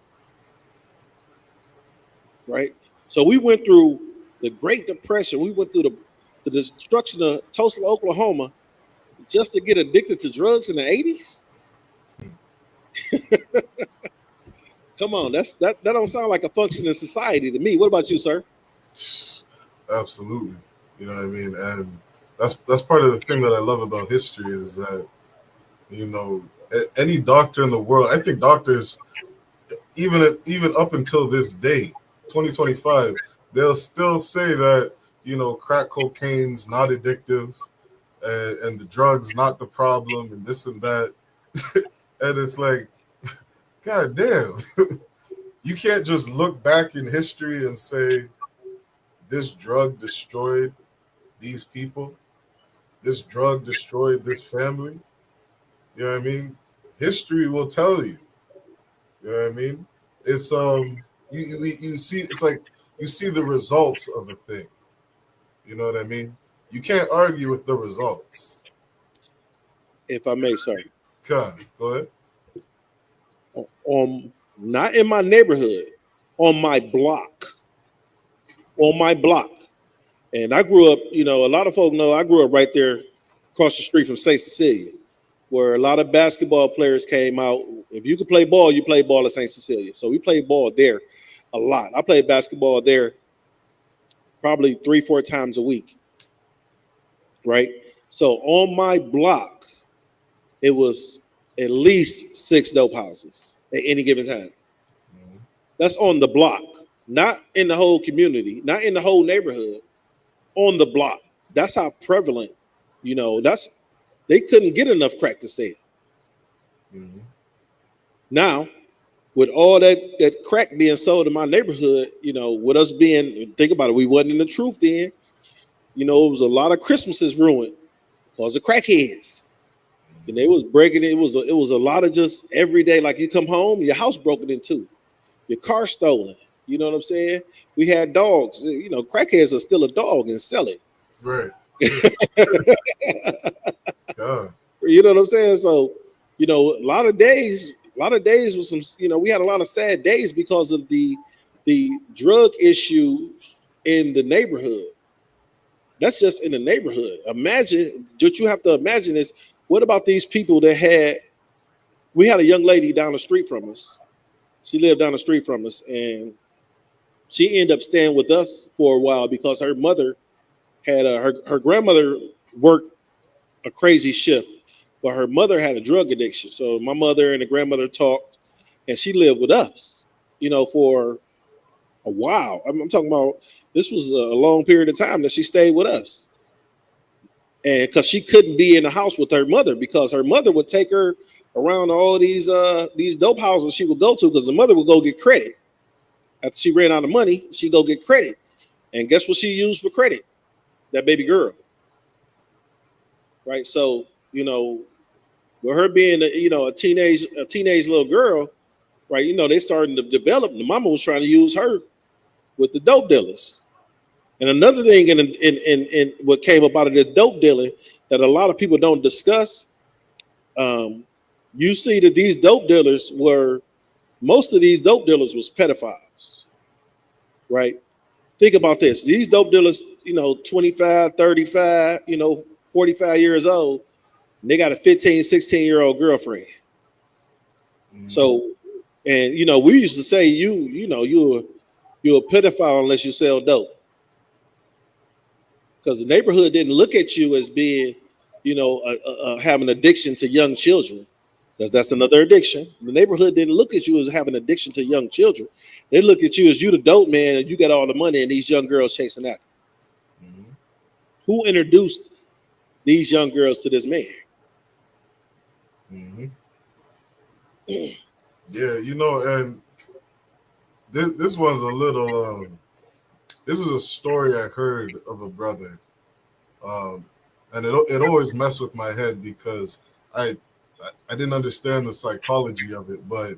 right? So we went through the Great Depression. We went through the destruction of Tulsa, Oklahoma, just to get addicted to drugs in the 80s. Come on, that don't sound like a functioning society to me. What about you, sir? Absolutely. You know what I mean? And that's part of the thing that I love about history is that, any doctor in the world, I think doctors, even up until this day, 2025, they'll still say that, crack cocaine's not addictive and the drug's not the problem and this and that. And it's like, God damn, you can't just look back in history and say this drug destroyed these people. this drug destroyed this family. You know what I mean? History will tell you. You know what I mean? It's you see, it's like you see the results of a thing. You know what I mean? You can't argue with the results. If I may, sir. Go ahead. Not in my neighborhood, on my block. On my block. And I grew up, you know, a lot of folk know I grew up right there across the street from St. Cecilia, where a lot of basketball players came out. If you could play ball, you play ball at St. Cecilia. So we played ball there a lot. I played basketball there probably 3-4 times a week. Right? So on my block, it was at least 6 dope houses at any given time. That's on the block, not in the whole community, not in the whole neighborhood, on the block. That's how prevalent, you know, they couldn't get enough crack to sell. Mm-hmm. Now, with all that crack being sold in my neighborhood, you know, with us being, think about it, we wasn't in the truth then. You know, it was a lot of Christmases ruined because of crackheads. And they was breaking it. It was a lot of just every day, like you come home, your house broken into, your car stolen. You know what I'm saying? We had dogs. You know, crackheads are still a dog and sell it. Right. God. You know what I'm saying? So, you know, a lot of days with some, you know, we had a lot of sad days because of the drug issues in the neighborhood. That's just in the neighborhood. Imagine, what you have to imagine is, what about these people that we had a young lady down the street from us. She lived down the street from us, and she ended up staying with us for a while because her mother had her grandmother worked a crazy shift, but her mother had a drug addiction. So my mother and the grandmother talked, and she lived with us, you know, for a while. I'm talking about, this was a long period of time that she stayed with us. And because she couldn't be in the house with her mother, because her mother would take her around all these dope houses she would go to, because the mother would go get credit. After she ran out of money, she'd go get credit. And guess what she used for credit? That baby girl. Right? So, you know, with her being a teenage little girl, right, you know, they started to develop. The mama was trying to use her with the dope dealers. And another thing in what came about of the dope dealing that a lot of people don't discuss, you see that most of these dope dealers was pedophiles, right? Think about this. These dope dealers, you know, 25, 35, you know, 45 years old, and they got a 15, 16-year-old girlfriend. Mm-hmm. So, and, you know, we used to say, you're a pedophile unless you sell dope. Because the neighborhood didn't look at you as being, you know, having addiction to young children, because that's another addiction. The neighborhood didn't look at you as having addiction to young children. They look at you as you the dope man and you got all the money and these young girls chasing after. Mm-hmm. Who introduced these young girls to this man? Mm-hmm. Yeah, you know, and this one's a little. This is a story I heard of a brother, and it always messed with my head because I didn't understand the psychology of it, but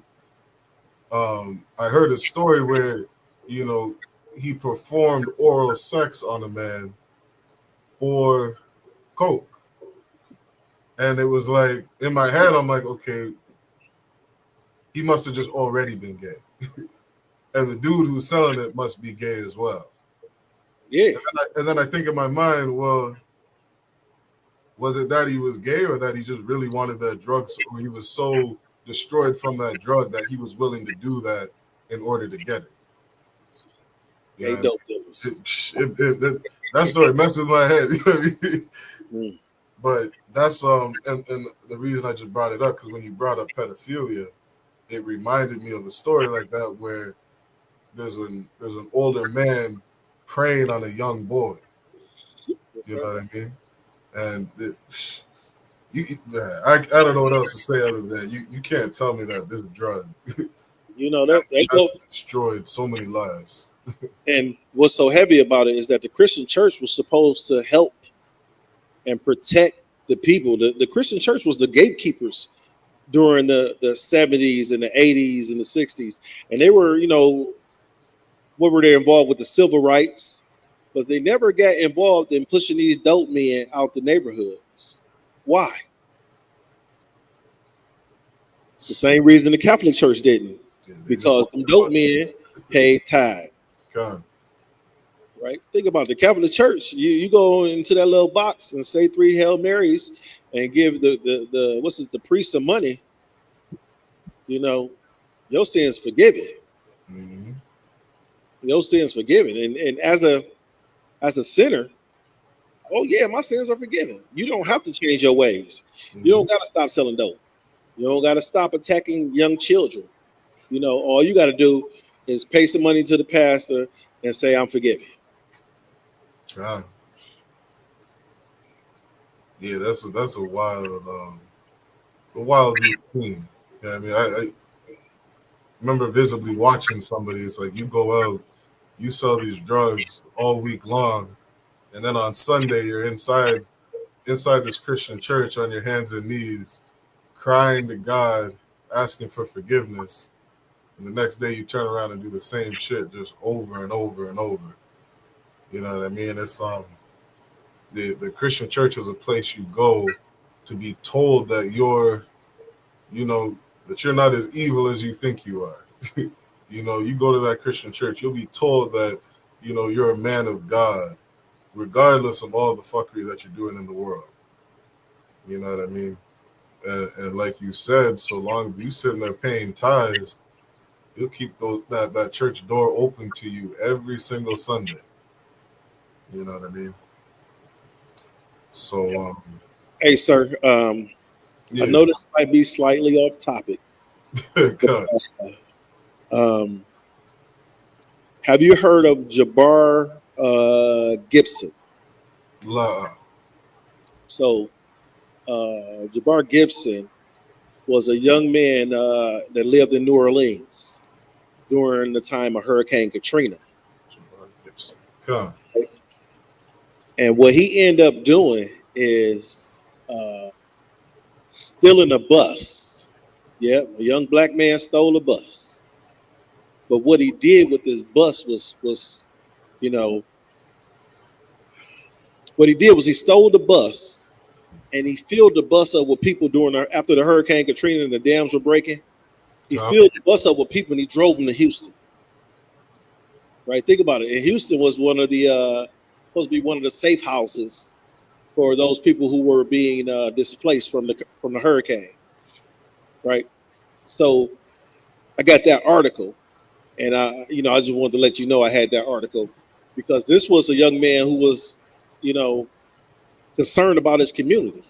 I heard a story where, you know, he performed oral sex on a man for coke, and it was like, in my head, I'm like, okay, he must have just already been gay, and the dude who's selling it must be gay as well. Yeah. And then I think in my mind, well, was it that he was gay or that he just really wanted that drug, or he was so destroyed from that drug that he was willing to do that in order to get it? Yeah, that story messes with my head. You know what I mean? Mm. But that's and the reason I just brought it up, because when you brought up pedophilia, it reminded me of a story like that where there's an older man preying on a young boy. You know what I mean? And I don't know what else to say other than you can't tell me that this drug, you know, that destroyed so many lives. And what's so heavy about it is that the Christian church was supposed to help and protect the people. The Christian church was the gatekeepers during the 70s and the 80s and the 60s. And they were, what were they involved with the civil rights? But they never got involved in pushing these dope men out the neighborhoods. Why? The same reason the Catholic Church didn't. Because the dope men paid tithes. God. Right? Think about it. The Catholic Church. You go into that little box and say 3 Hail Marys and give the priest some money. Your sins forgiven. Mm-hmm. Your sins forgiven. And as a sinner, oh yeah, my sins are forgiven. You don't have to change your ways. Mm-hmm. You don't got to stop selling dope. You don't got to stop attacking young children. All you got to do is pay some money to the pastor and say, I'm forgiven. God. Yeah, that's a wild routine. Yeah, I mean, I remember visibly watching somebody. It's like you go out, you sell these drugs all week long, and then on Sunday you're inside this Christian church on your hands and knees, crying to God, asking for forgiveness, and the next day you turn around and do the same shit just over and over and over. You know what I mean? It's the Christian church is a place you go to be told that you're not as evil as you think you are. You go to that Christian church, you'll be told that, you're a man of God, regardless of all the fuckery that you're doing in the world. You know what I mean? And like you said, so long as you sitting there paying tithes, you'll keep that church door open to you every single Sunday. You know what I mean? So, hey, sir, yeah. I know this might be slightly off topic. Have you heard of Jabbar Gibson? La. So, Jabbar Gibson was a young man that lived in New Orleans during the time of Hurricane Katrina. Jabbar Gibson. Come. And what he ended up doing is stealing a bus. Yeah, a young black man stole a bus. But what he did with this bus was what he did was he stole the bus and he filled the bus up with people after the Hurricane Katrina and the dams were breaking. He filled the bus up with people and he drove them to Houston. Right? Think about it. And Houston was supposed to be one of the safe houses for those people who were being displaced from the hurricane. Right? So I got that article, and I just wanted to let you know I had that article because this was a young man who was, concerned about his community.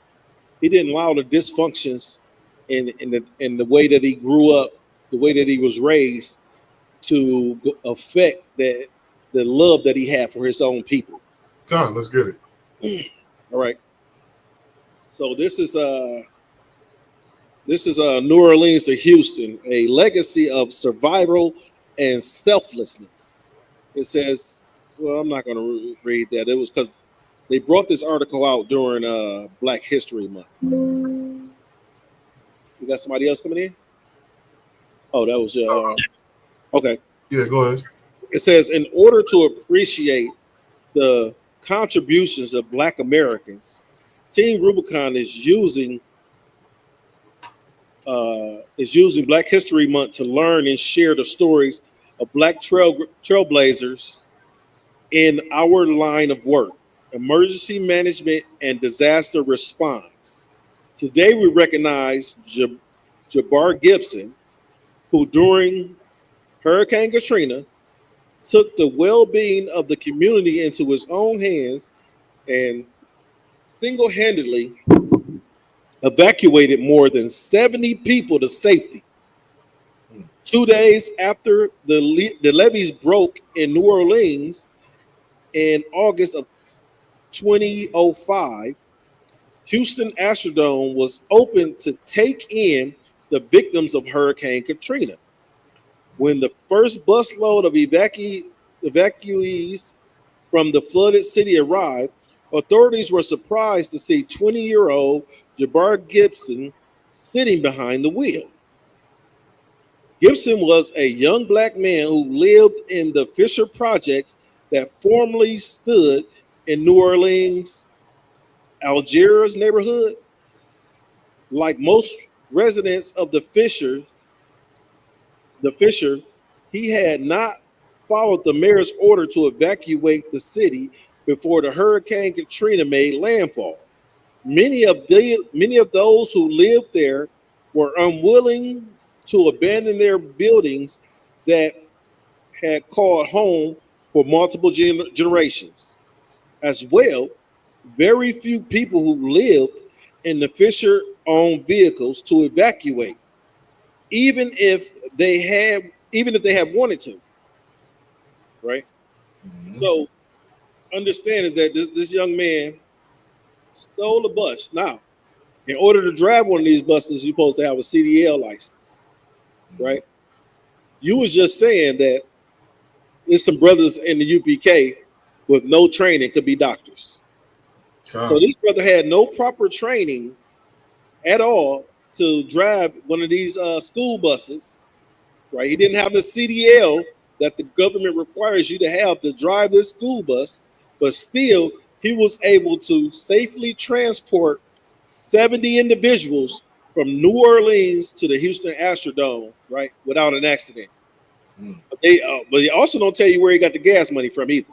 He didn't allow the dysfunctions in the way that he grew up, the way that he was raised, to affect the love that he had for his own people. Come on, let's get it. All right. So this is New Orleans to Houston, a legacy of survival and selflessness. It says, well, I'm not going to read that. It was because they brought this article out during Black History Month. You got somebody else coming in? Oh, that was okay. Yeah, go ahead. It says, in order to appreciate the contributions of Black Americans, Team Rubicon is using Black History Month to learn and share the stories of Black trailblazers in our line of work, emergency management and disaster response. Today we recognize Jabbar Gibson, who during Hurricane Katrina took the well-being of the community into his own hands and single-handedly evacuated more than 70 people to safety. 2 days after the levees broke in New Orleans in August of 2005, Houston Astrodome was open to take in the victims of Hurricane Katrina. When the first busload of evacuees from the flooded city arrived, Authorities were surprised to see 20-year-old Jabbar Gibson sitting behind the wheel. Gibson was a young black man who lived in the Fisher Projects that formerly stood in New Orleans, Algiers neighborhood. Like most residents of the Fisher, he had not followed the mayor's order to evacuate the city before the Hurricane Katrina made landfall. Many of those who lived there were unwilling to abandon their buildings that had called home for multiple generations. As well, very few people who lived in the Fisher owned vehicles to evacuate, even if they had wanted to, right? Mhm. So understand is that this young man stole a bus. Now, in order to drive one of these buses, you're supposed to have a CDL license, right? You was just saying that there's some brothers in the UPK with no training could be doctors. So Con. this brother had no proper training at all to drive one of these school buses, right? He didn't have the CDL that the government requires you to have to drive this school bus, but still he was able to safely transport 70 individuals from New Orleans to the Houston Astrodome, right, without an accident. Mm. But they also don't tell you where he got the gas money from either.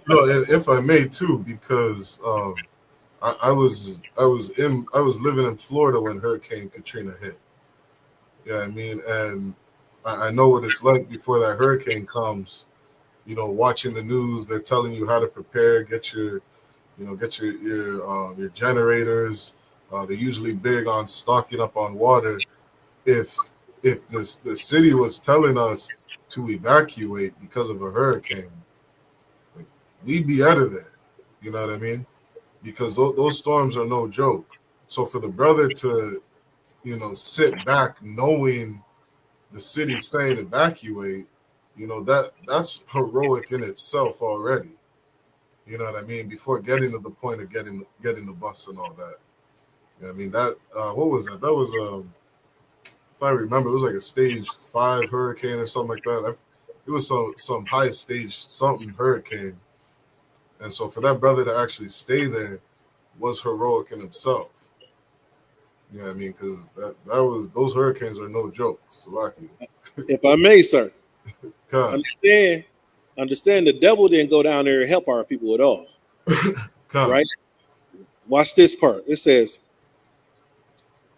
No, and if I may too, because I was living in Florida when Hurricane Katrina hit. Yeah, I mean, and I know what it's like before that hurricane comes. You know, watching the news, they're telling you how to prepare, get your generators. They're usually big on stocking up on water. If the city was telling us to evacuate because of a hurricane, like, we'd be out of there. You know what I mean? Because those storms are no joke. So for the brother to, sit back knowing the city's saying evacuate, that's heroic in itself already. You know what I mean? Before getting to the point of getting the bus and all that. You know what I mean? That what was that? That was if I remember, it was like a stage 5 hurricane or something like that. It was some high stage something hurricane. And so for that brother to actually stay there was heroic in himself. You know what I mean? Because those hurricanes are no jokes. Lucky. If I may, sir, Con. understand the devil didn't go down there and help our people at all. Con. Right? Watch this part. It says,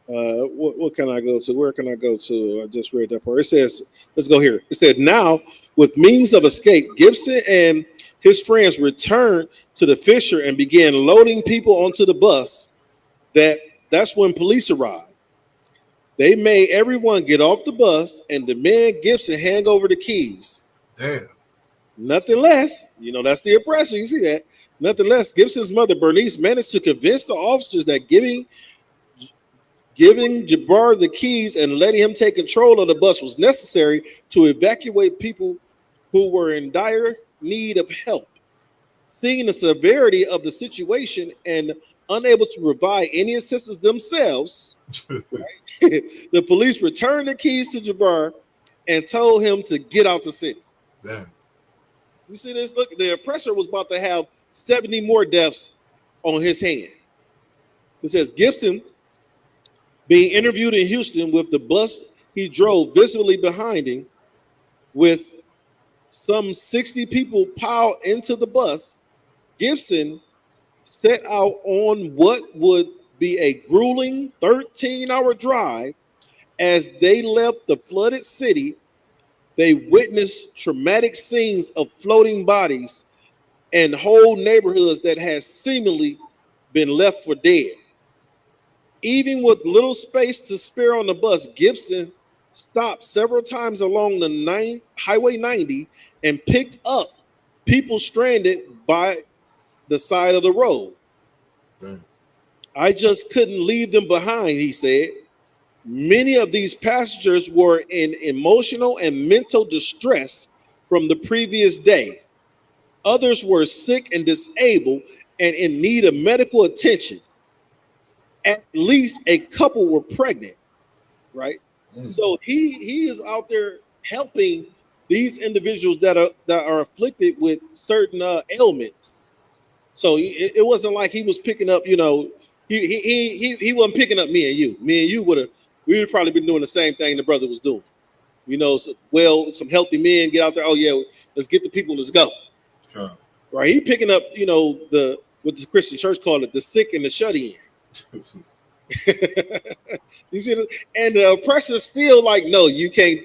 what can I go to? Where can I go to? I just read that part. It says, let's go here. It said, now with means of escape, Gibson and his friends returned to the Fisher and began loading people onto the bus. That's when police arrived. They made everyone get off the bus and demand Gibson hand over the keys. Damn. Nothing less, that's the oppressor. You see that? Nothing less. Gibson's mother, Bernice, managed to convince the officers that giving Jabbar the keys and letting him take control of the bus was necessary to evacuate people who were in dire need of help. Seeing the severity of the situation and unable to provide any assistance themselves, the police returned the keys to Jabbar and told him to get out the city. Damn. You see this? Look, the oppressor was about to have 70 more deaths on his hand. It says Gibson being interviewed in Houston with the bus he drove visibly behind him with some 60 people piled into the bus. Gibson set out on what would be a grueling 13-hour drive. As they left the flooded city, they witnessed traumatic scenes of floating bodies and whole neighborhoods that had seemingly been left for dead. Even with little space to spare on the bus, Gibson stopped several times along the Highway 90 and picked up people stranded by the side of the road. Damn. I just couldn't leave them behind, he said. Many of these passengers were in emotional and mental distress from the previous day. Others were sick and disabled and in need of medical attention. At least a couple were pregnant, right? So he is out there helping these individuals that are afflicted with certain ailments. So it wasn't like he was picking up, he wasn't picking up me and you. Me and you we would have probably been doing the same thing the brother was doing. Some healthy men get out there. Oh yeah, let's get the people. Let's go. Okay. Right? He picking up, what the Christian church called it, the sick and the shut in. You see, and the oppressor's still like, no, you can't.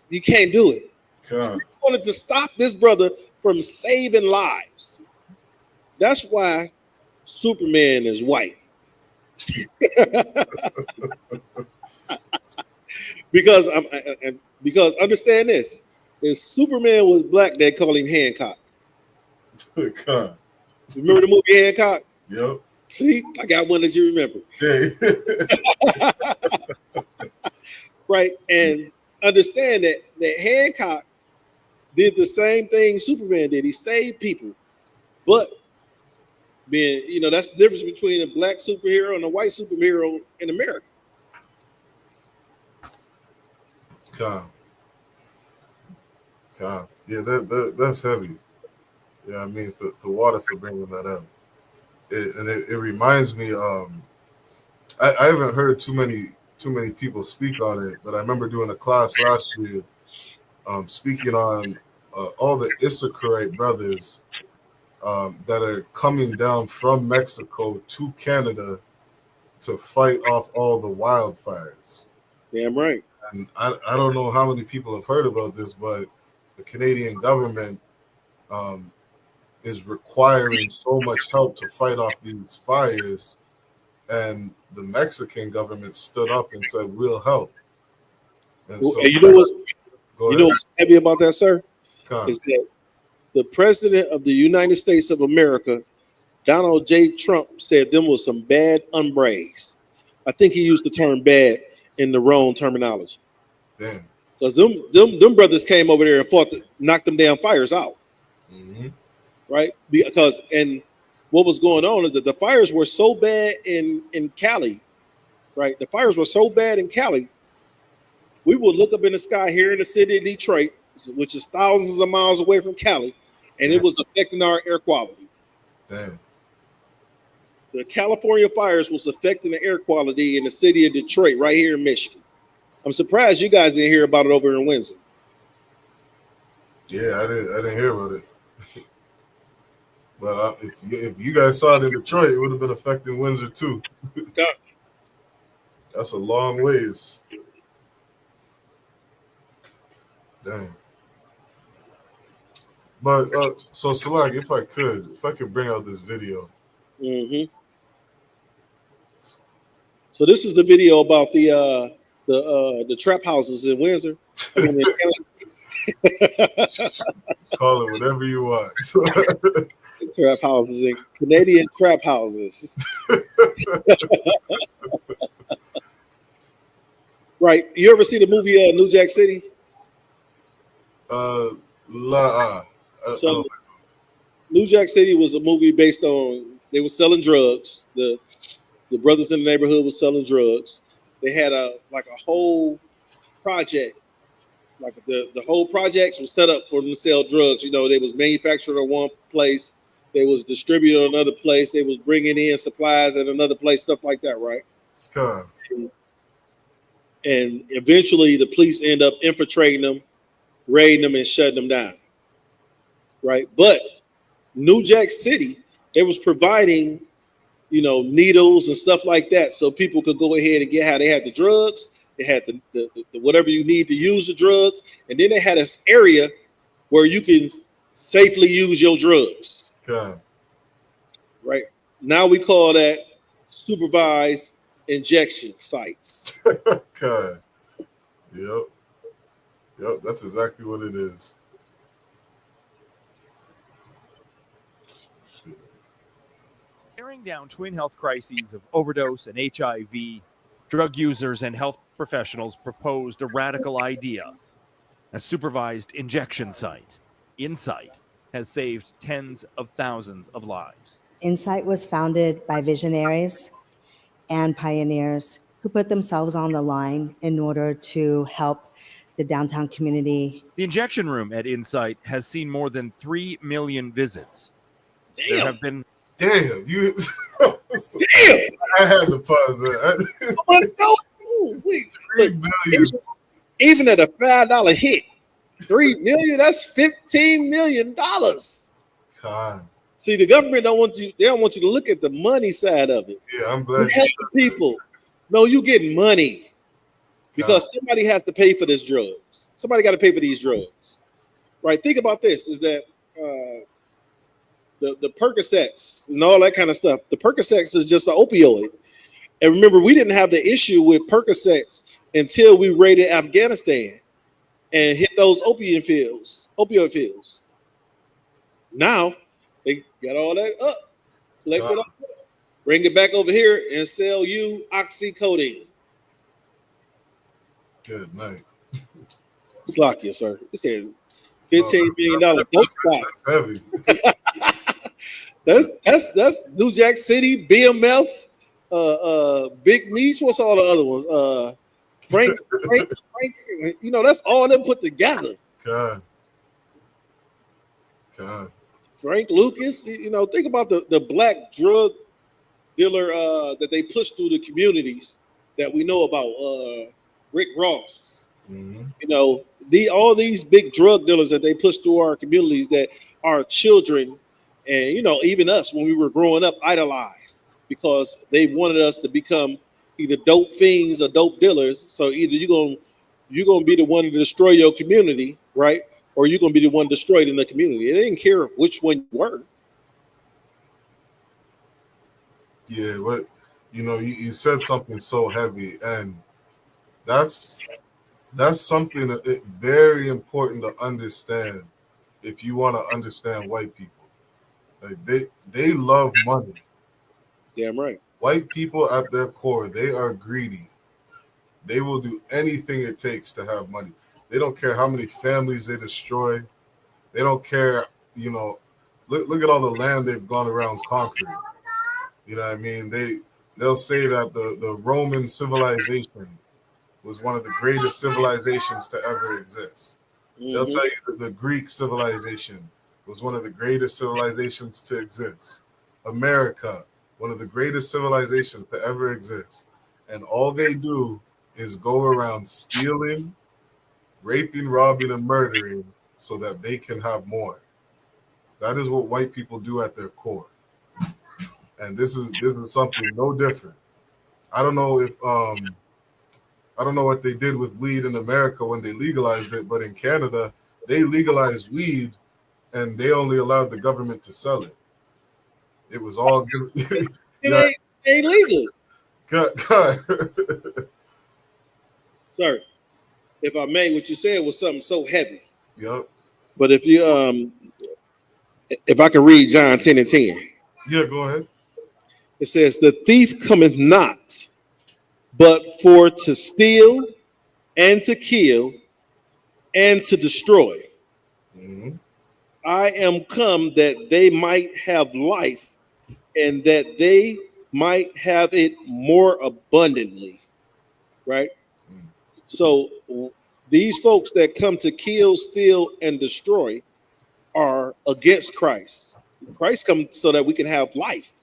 You can't do it. Okay. So he wanted to stop this brother from saving lives. That's why Superman is white. because understand this: if Superman was black, they'd call him Hancock. Okay. Remember the movie Hancock? Yep. See, I got one that you remember. Hey. Right, and understand that Hancock did the same thing Superman did. He saved people, but that's the difference between a black superhero and a white superhero in America. God. Yeah, that's heavy. Yeah, I mean, the water for bringing that up. It reminds me. I haven't heard too many people speak on it, but I remember doing a class last year, speaking on all the Issacharite brothers that are coming down from Mexico to Canada to fight off all the wildfires. Damn right. And I don't know how many people have heard about this, but the Canadian government is requiring so much help to fight off these fires, and the Mexican government stood up and said, "We'll help." And so, you know what's heavy about that, sir? Is that the president of the United States of America, Donald J. Trump, said them was some bad hombres. I think he used the term "bad" in the wrong terminology. Damn. Because them brothers came over there and fought to knock them damn fires out. Mm-hmm. Right? Because what was going on is that the fires were so bad in Cali, right? The fires were so bad in Cali, we would look up in the sky here in the city of Detroit, which is thousands of miles away from Cali, and it was affecting our air quality. Damn. The California fires was affecting the air quality in the city of Detroit, right here in Michigan. I'm surprised you guys didn't hear about it over in Windsor. Yeah, I didn't hear about it. But if you guys saw it in Detroit, it would have been affecting Windsor too. That's a long ways. Dang. But so Salag, if I could bring out this video. Mm-hmm. So this is the video about the trap houses in Windsor. Call it whatever you want. Trap houses and Canadian trap houses. Right. You ever see the movie New Jack City? So New Jack City was a movie based on, they were selling drugs. The brothers in the neighborhood was selling drugs. They had a whole project. Like the whole projects was set up for them to sell drugs. They was manufactured at one place. They was distributed at another place. They was bringing in supplies at another place, stuff like that, right? God. And eventually the police end up infiltrating them, raiding them, and shutting them down, right? But New Jack City, they was providing, needles and stuff like that, so people could go ahead and get how they had the drugs. They had the whatever you need to use the drugs, and then they had this area where you can safely use your drugs. Okay. Right now, we call that supervised injection sites. Okay. Yep. That's exactly what it is. Tearing down twin health crises of overdose and HIV, drug users and health professionals proposed a radical idea: a supervised injection site, InSight, has saved tens of thousands of lives. Insight was founded by visionaries and pioneers who put themselves on the line in order to help the downtown community. The injection room at Insight has seen more than 3 million visits. There Damn. have been Damn, you. Damn. I had to pause that. Wait, 3 million. even at a $5 hit, 3 million, that's $15 million. God. See, the government don't want you, they don't want you to look at the money side of it. Yeah, I'm You glad. help the people. No, you get money because somebody has to pay for this drugs. Somebody got to pay for these drugs, right? Think about this: is that the Percocets and all that kind of stuff. The Percocets is just an opioid, and remember, we didn't have the issue with Percocets until we raided Afghanistan and hit those opioid fields. Now they got all that up, collect it up, bring it back over here, and sell you oxycodone. Good night. Slock you, sir. It said $15 million. That's heavy. That's New Jack City, BMF, Big Meats. What's all the other ones? Frank. You know, that's all them put together. God. Frank Lucas. You know, think about the black drug dealer that they push through the communities that we know about. Rick Ross. Mm-hmm. You know, all these big drug dealers that they push through our communities that our children and, you know, even us when we were growing up idolized because they wanted us to become either dope fiends or dope dealers. So either you're gonna be the one to destroy your community, right? Or you're gonna be the one destroyed in the community. They didn't care which one you were. Yeah, but you know, you said something so heavy, and that's something that very important to understand if you want to understand white people. Like they love money. Damn right. White people at their core, they are greedy. They will do anything it takes to have money. They don't care how many families they destroy. They don't care, you know, look at all the land they've gone around conquering. You know what I mean? They'll say that the Roman civilization was one of the greatest civilizations to ever exist. Mm-hmm. They'll tell you that the Greek civilization was one of the greatest civilizations to exist. America, one of the greatest civilizations to ever exist. And all they do is go around stealing, raping, robbing, and murdering so that they can have more. That is what white people do at their core. And this is something no different. I don't know what they did with weed in America when they legalized it, but in Canada, they legalized weed and they only allowed the government to sell it. It was all good. It ain't legal. God. Sir, if I may, what you said was something so heavy. Yep. But if I can read John 10:10. Yeah, go ahead. It says, the thief cometh not, but for to steal and to kill and to destroy. Mm-hmm. I am come that they might have life and that they might have it more abundantly. Right? Mm-hmm. So these folks that come to kill, steal, and destroy are against Christ. Christ comes so that we can have life.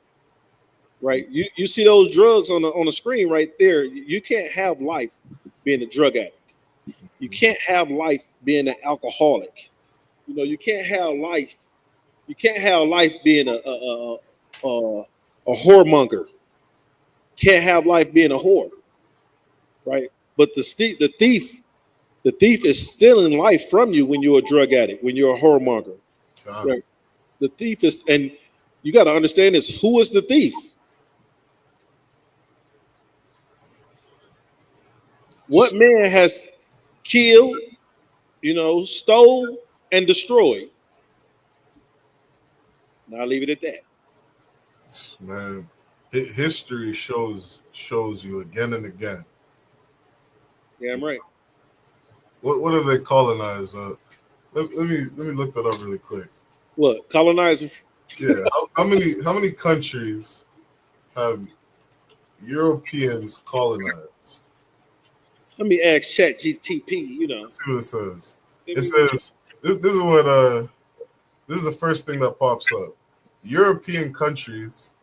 Right, you see those drugs on the screen right there. You can't have life being a drug addict. You can't have life being an alcoholic. You know, you can't have life. You can't have life being a whoremonger. Can't have life being a whore. Right, but the thief is stealing life from you when you're a drug addict, when you're a whoremonger. Right, the thief is, and you got to understand this. Who is the thief? What man has killed, you know, stole, and destroyed? Now I'll leave it at that. Man, history shows you again and again. Yeah, I'm right. What are they colonized? Let me look that up really quick. What colonizer? Yeah. How many countries have Europeans colonized? Let me ask ChatGTP. You know. Let's see what it says. It says this is what this is the first thing that pops up. European countries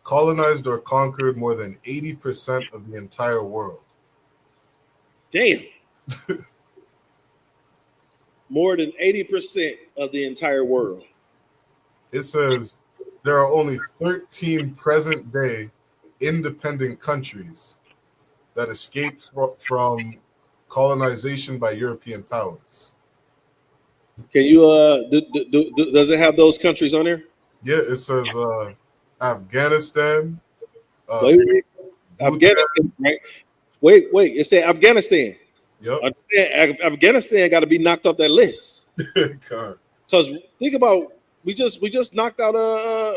colonized or conquered more than 80% of the entire world. Damn. More than 80% of the entire world. It says there are only 13 present-day independent countries that escaped from colonization by European powers. Can you does it have those countries on there? Yeah, it says Afghanistan. Wait. Afghanistan, right? Wait. It said Afghanistan. Yep. Afghanistan got to be knocked off that list. God. Because think about we just knocked out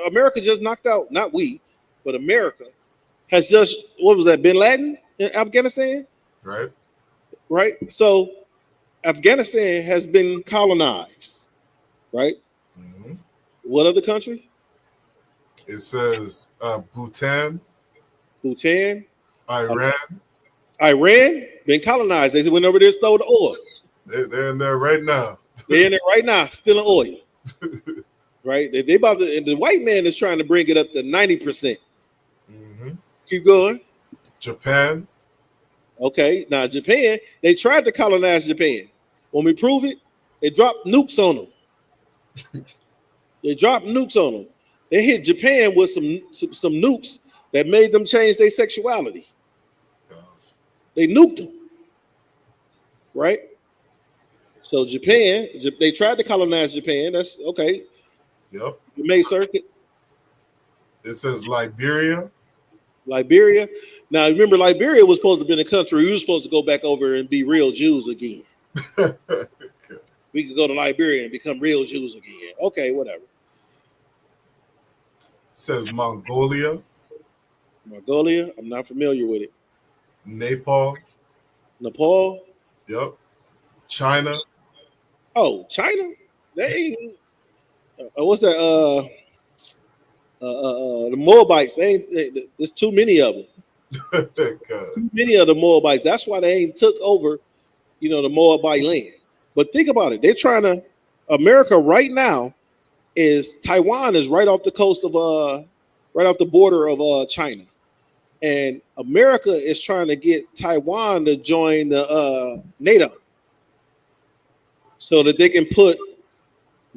America just knocked out, not we, but America has just, what was that, Bin Laden in Afghanistan? Right. So Afghanistan has been colonized, right? Mm-hmm. What other country? It says Bhutan, Iran been colonized. They went over there, stole the oil. They're in there right now. They're in there right now, stealing oil. Right? They about to, and the white man is trying to bring it up to 90%. Mm-hmm. Keep going. Japan. Okay, now Japan, they tried to colonize Japan. When we prove it, they dropped nukes on them. They hit Japan with some nukes that made them change their sexuality. They nuked them. Right? So Japan, they tried to colonize Japan. That's okay. Yep. The May Circuit. It says Liberia. Now remember, Liberia was supposed to be a country. We were supposed to go back over and be real Jews again. Okay. We could go to Liberia and become real Jews again. Okay, whatever. It says Mongolia. I'm not familiar with it. Nepal. Yep. China. Oh, China. They ain't. What's that? The Moabites. There's too many of them. Too many of the Moabites. That's why they ain't took over, the Moabite land. But think about it. They're trying to. America right now Taiwan is right off the coast of right off the border of China, and America is trying to get Taiwan to join the NATO, so that they can put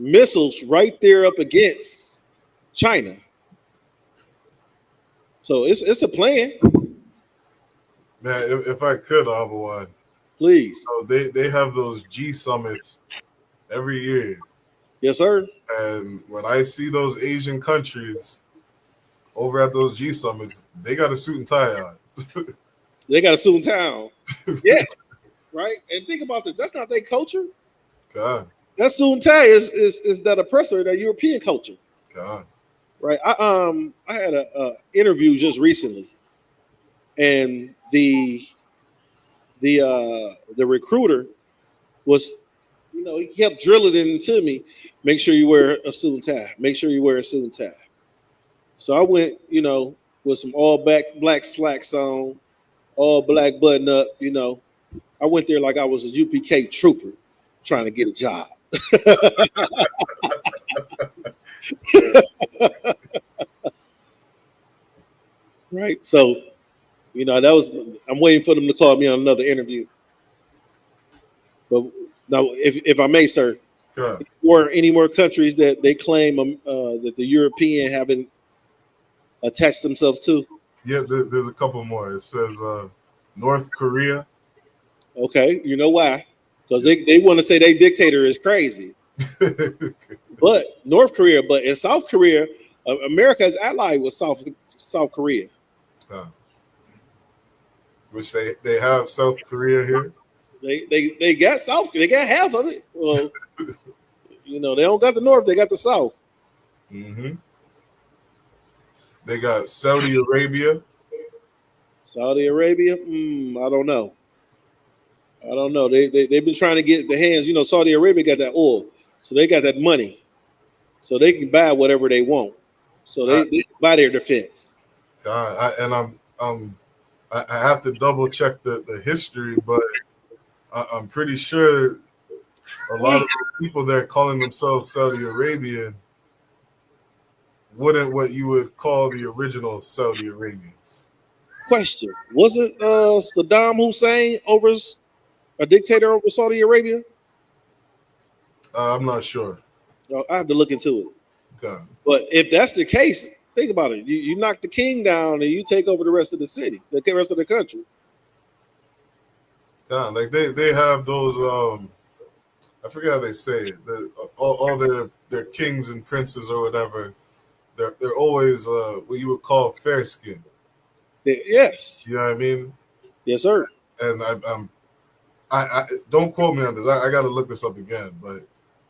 missiles right there up against China. So it's a plan. Man, if I could, one, please. So they have those G summits every year. Yes, sir. And when I see those Asian countries over at those G summits, they got a suit and tie on. They got a suit and tie on. Yeah. Right. And think about this. That's not their culture. God. That suit and tie is that oppressor, that European culture. God. Right. I had a interview just recently, and the recruiter was, he kept drilling it into me. Make sure you wear a suit and tie. Make sure you wear a suit and tie. So I went, with some all black slacks on, all black button up. I went there like I was a UPK trooper trying to get a job. Right. So, I'm waiting for them to call me on another interview. But now, if I may, sir, sure. Or any more countries that they claim that the European haven't attached themselves to? Yeah, there's a couple more. It says North Korea. Okay, you know why? Because they want to say their dictator is crazy. But North Korea, but in South Korea, America is allied with South Korea. Which they have South Korea here. They got they got half of it. Well, they don't got the North, they got the South. Mm-hmm. They got Saudi Arabia. I don't know. They've been trying to get the hands. Saudi Arabia got that oil, so they got that money. so they can buy whatever they want. So they buy their defense. God, I have to double check the history, but I'm pretty sure a lot of the people there calling themselves Saudi Arabian wouldn't what you would call the original Saudi Arabians. Question: wasn't Saddam Hussein a dictator over Saudi Arabia? I'm not sure. I have to look into it. Okay. But if that's the case, think about it. You knock the king down and you take over the rest of the city, the rest of the country. Yeah, like they have those I forget how they say it. All their kings and princes or whatever, they're always what you would call fair skinned. Yes. You know what I mean? Yes, sir. And I don't quote me on this. I got to look this up again, but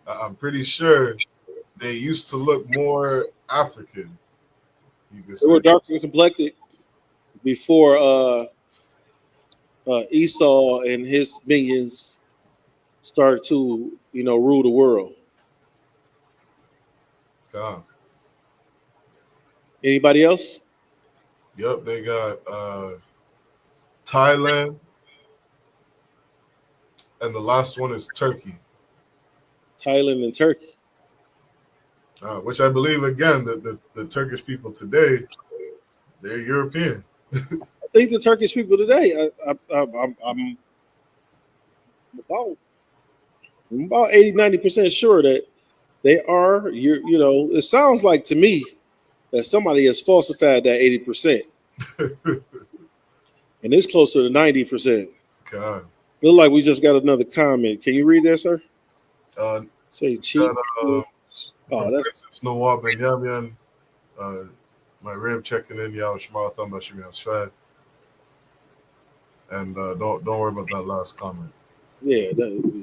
I'm pretty sure they used to look more African. You could say. They were darker complected before Esau and his minions started to, rule the world. God. Anybody else? Yep, they got Thailand, and the last one is Turkey. Thailand and Turkey. Which I believe, again, that the Turkish people today, they're European. I think the Turkish people today, I'm about 80-90% sure that they are. It sounds like to me that somebody has falsified that 80%, and it's closer to 90%. God. Look like we just got another comment. Can you read that, sir? Say cheap. That's Nawab and Yamyan. My rib checking in, y'all. Shmar Thamba Shimmy Shad. And don't worry about that last comment. Yeah,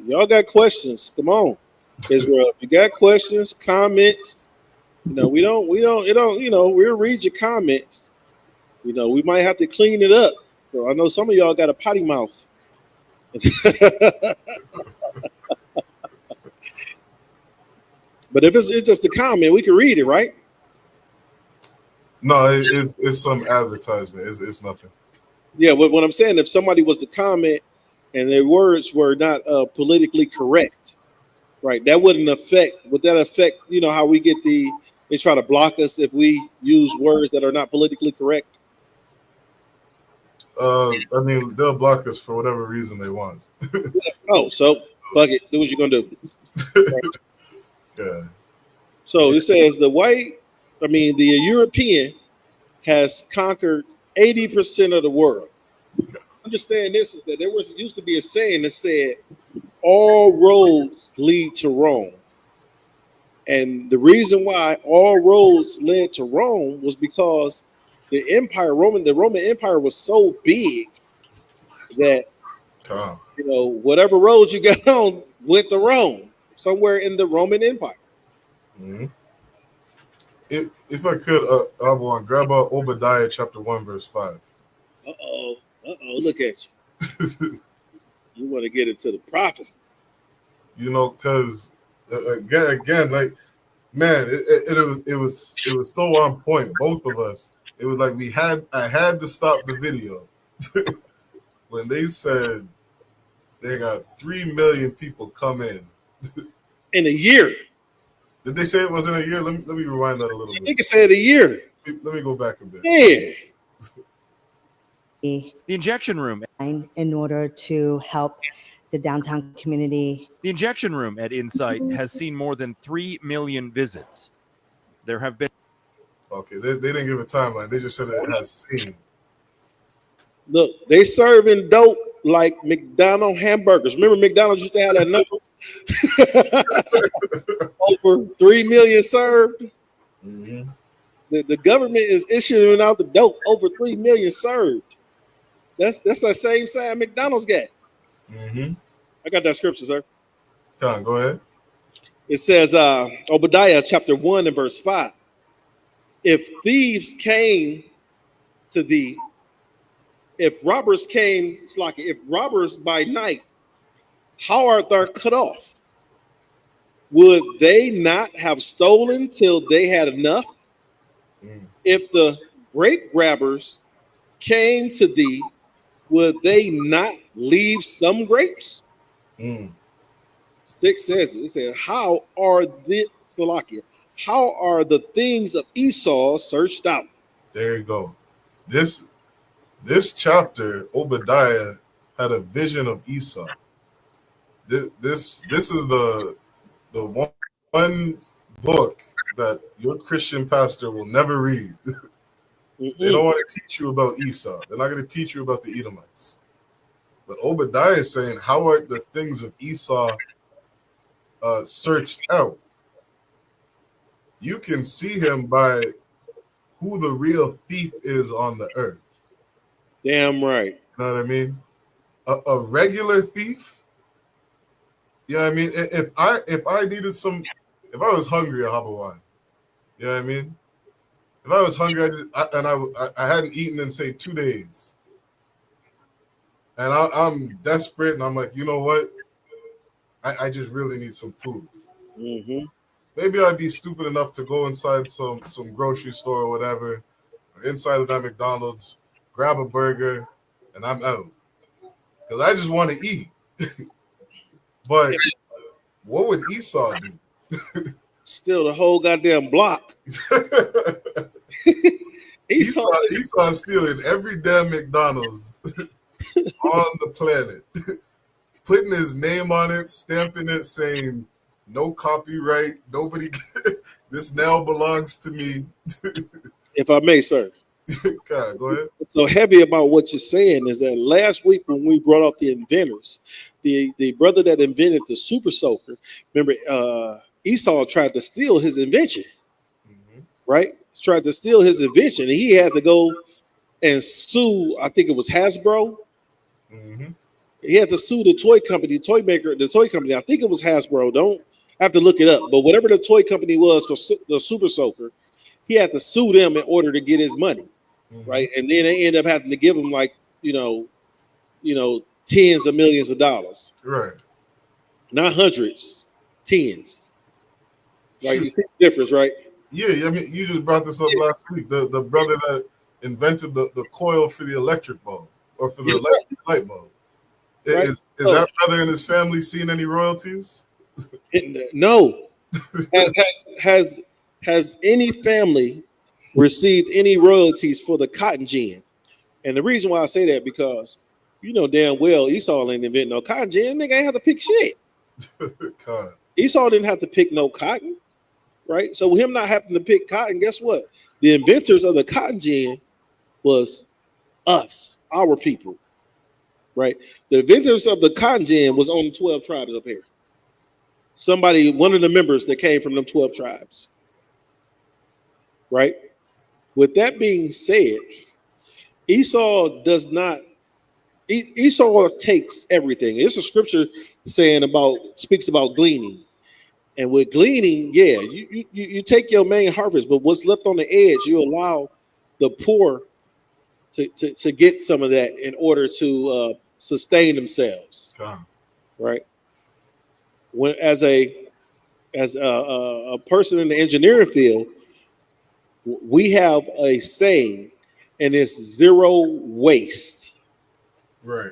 y'all got questions. Come on, Israel. If you got questions, comments, we'll read your comments. We might have to clean it up. So I know some of y'all got a potty mouth. But if it's just a comment, we can read it, right? No, it's some advertisement. It's nothing. Yeah, but what I'm saying, if somebody was to comment and their words were not politically correct, right? Would that affect, how we get they try to block us if we use words that are not politically correct? I mean, they'll block us for whatever reason they want. So fuck it. Do what you're gonna do. Right. Yeah. So it says the European has conquered 80% of the world. Understand this is that used to be a saying that said all roads lead to Rome. And the reason why all roads led to Rome was because the Roman Empire was so big that whatever road you got on went to Rome, somewhere in the Roman Empire. Mm-hmm. If I could, Abu, grab Obadiah chapter 1, verse 5. Look at you. You want to get into the prophecy. Because again, like, man, it was so on point, both of us. It was like I had to stop the video when they said they got 3 million people come in a year. Did they say it was in a year? Let me rewind that a little bit. I think it said a year. Let me go back a bit. Yeah. The injection room. In order to help the downtown community. The injection room at Insight has seen more than 3 million visits. There have been. Okay, they didn't give a timeline. They just said it has seen. Look, they serving dope like McDonald's hamburgers. Remember McDonald's used to have that number? Over 3 million served. Mm-hmm. The government is issuing out the dope. Over 3 million served. That's that same side McDonald's got. Mm-hmm. I got that scripture, sir. Come on, go ahead. It says, Obadiah chapter 1 and verse 5. If thieves came to thee, if robbers came, it's like if robbers by night, how art thou cut off? would they not have stolen till they had enough? If the grape grabbers came to thee, would they not leave some grapes? 6 says it said, how are the Salakia? How are the things of Esau searched out? There you go. This chapter, Obadiah had a vision of Esau. This is the one book that your Christian pastor will never read. They don't want to teach you about Esau. They're not going to teach you about the Edomites. But Obadiah is saying, how are the things of Esau searched out? You can see him by who the real thief is on the earth. Damn right. You know what I mean? A regular thief. You know what I mean? If I needed if I was hungry, I'll have a wine. You know what I mean? If I was hungry, I hadn't eaten in say 2 days, and I'm desperate, and I'm like, you know what? I just really need some food. Maybe I'd be stupid enough to go inside some grocery store or whatever, or inside of that McDonald's, grab a burger, and I'm out. Because I just want to eat. But what would Esau do? Steal the whole goddamn block. Esau stealing every damn McDonald's on the planet, putting his name on it, stamping it, saying no copyright, nobody. This now belongs to me. If I may, sir. God, go ahead. So heavy about what you're saying is that last week when we brought up the inventors, the brother that invented the super soaker, remember Esau tried to steal his invention, right? He tried to steal his invention, and he had to go and sue. I think it was Hasbro. He had to sue the toy company, toy company. I think it was Hasbro. Don't have to look it up, but whatever the toy company was for the super soaker, he had to sue them in order to get his money, right? And then they end up having to give him like tens of millions of dollars, right? Not hundreds, tens. Right? You see the difference, right? Yeah, I mean, you just brought this up last week. The brother that invented the coil for the electric bulb or for the electric light bulb. Right? Is that brother and his family seeing any royalties? No. Has any family received any royalties for the cotton gin? And the reason why I say that, because you know damn well Esau ain't inventing no cotton gin. Nigga ain't have to pick shit. Esau didn't have to pick no cotton, right? So him not having to pick cotton, guess what? The inventors of the cotton gin was us, our people, right? The inventors of the cotton gin was on the 12 tribes up here. One of the members that came from them 12 tribes, right? With that being said, Esau takes everything. It's a scripture speaks about gleaning. And with gleaning, yeah, you take your main harvest, but what's left on the edge, you allow the poor to get some of that in order to sustain themselves, right? When as a person in the engineering field, we have a saying, and it's zero waste. Right.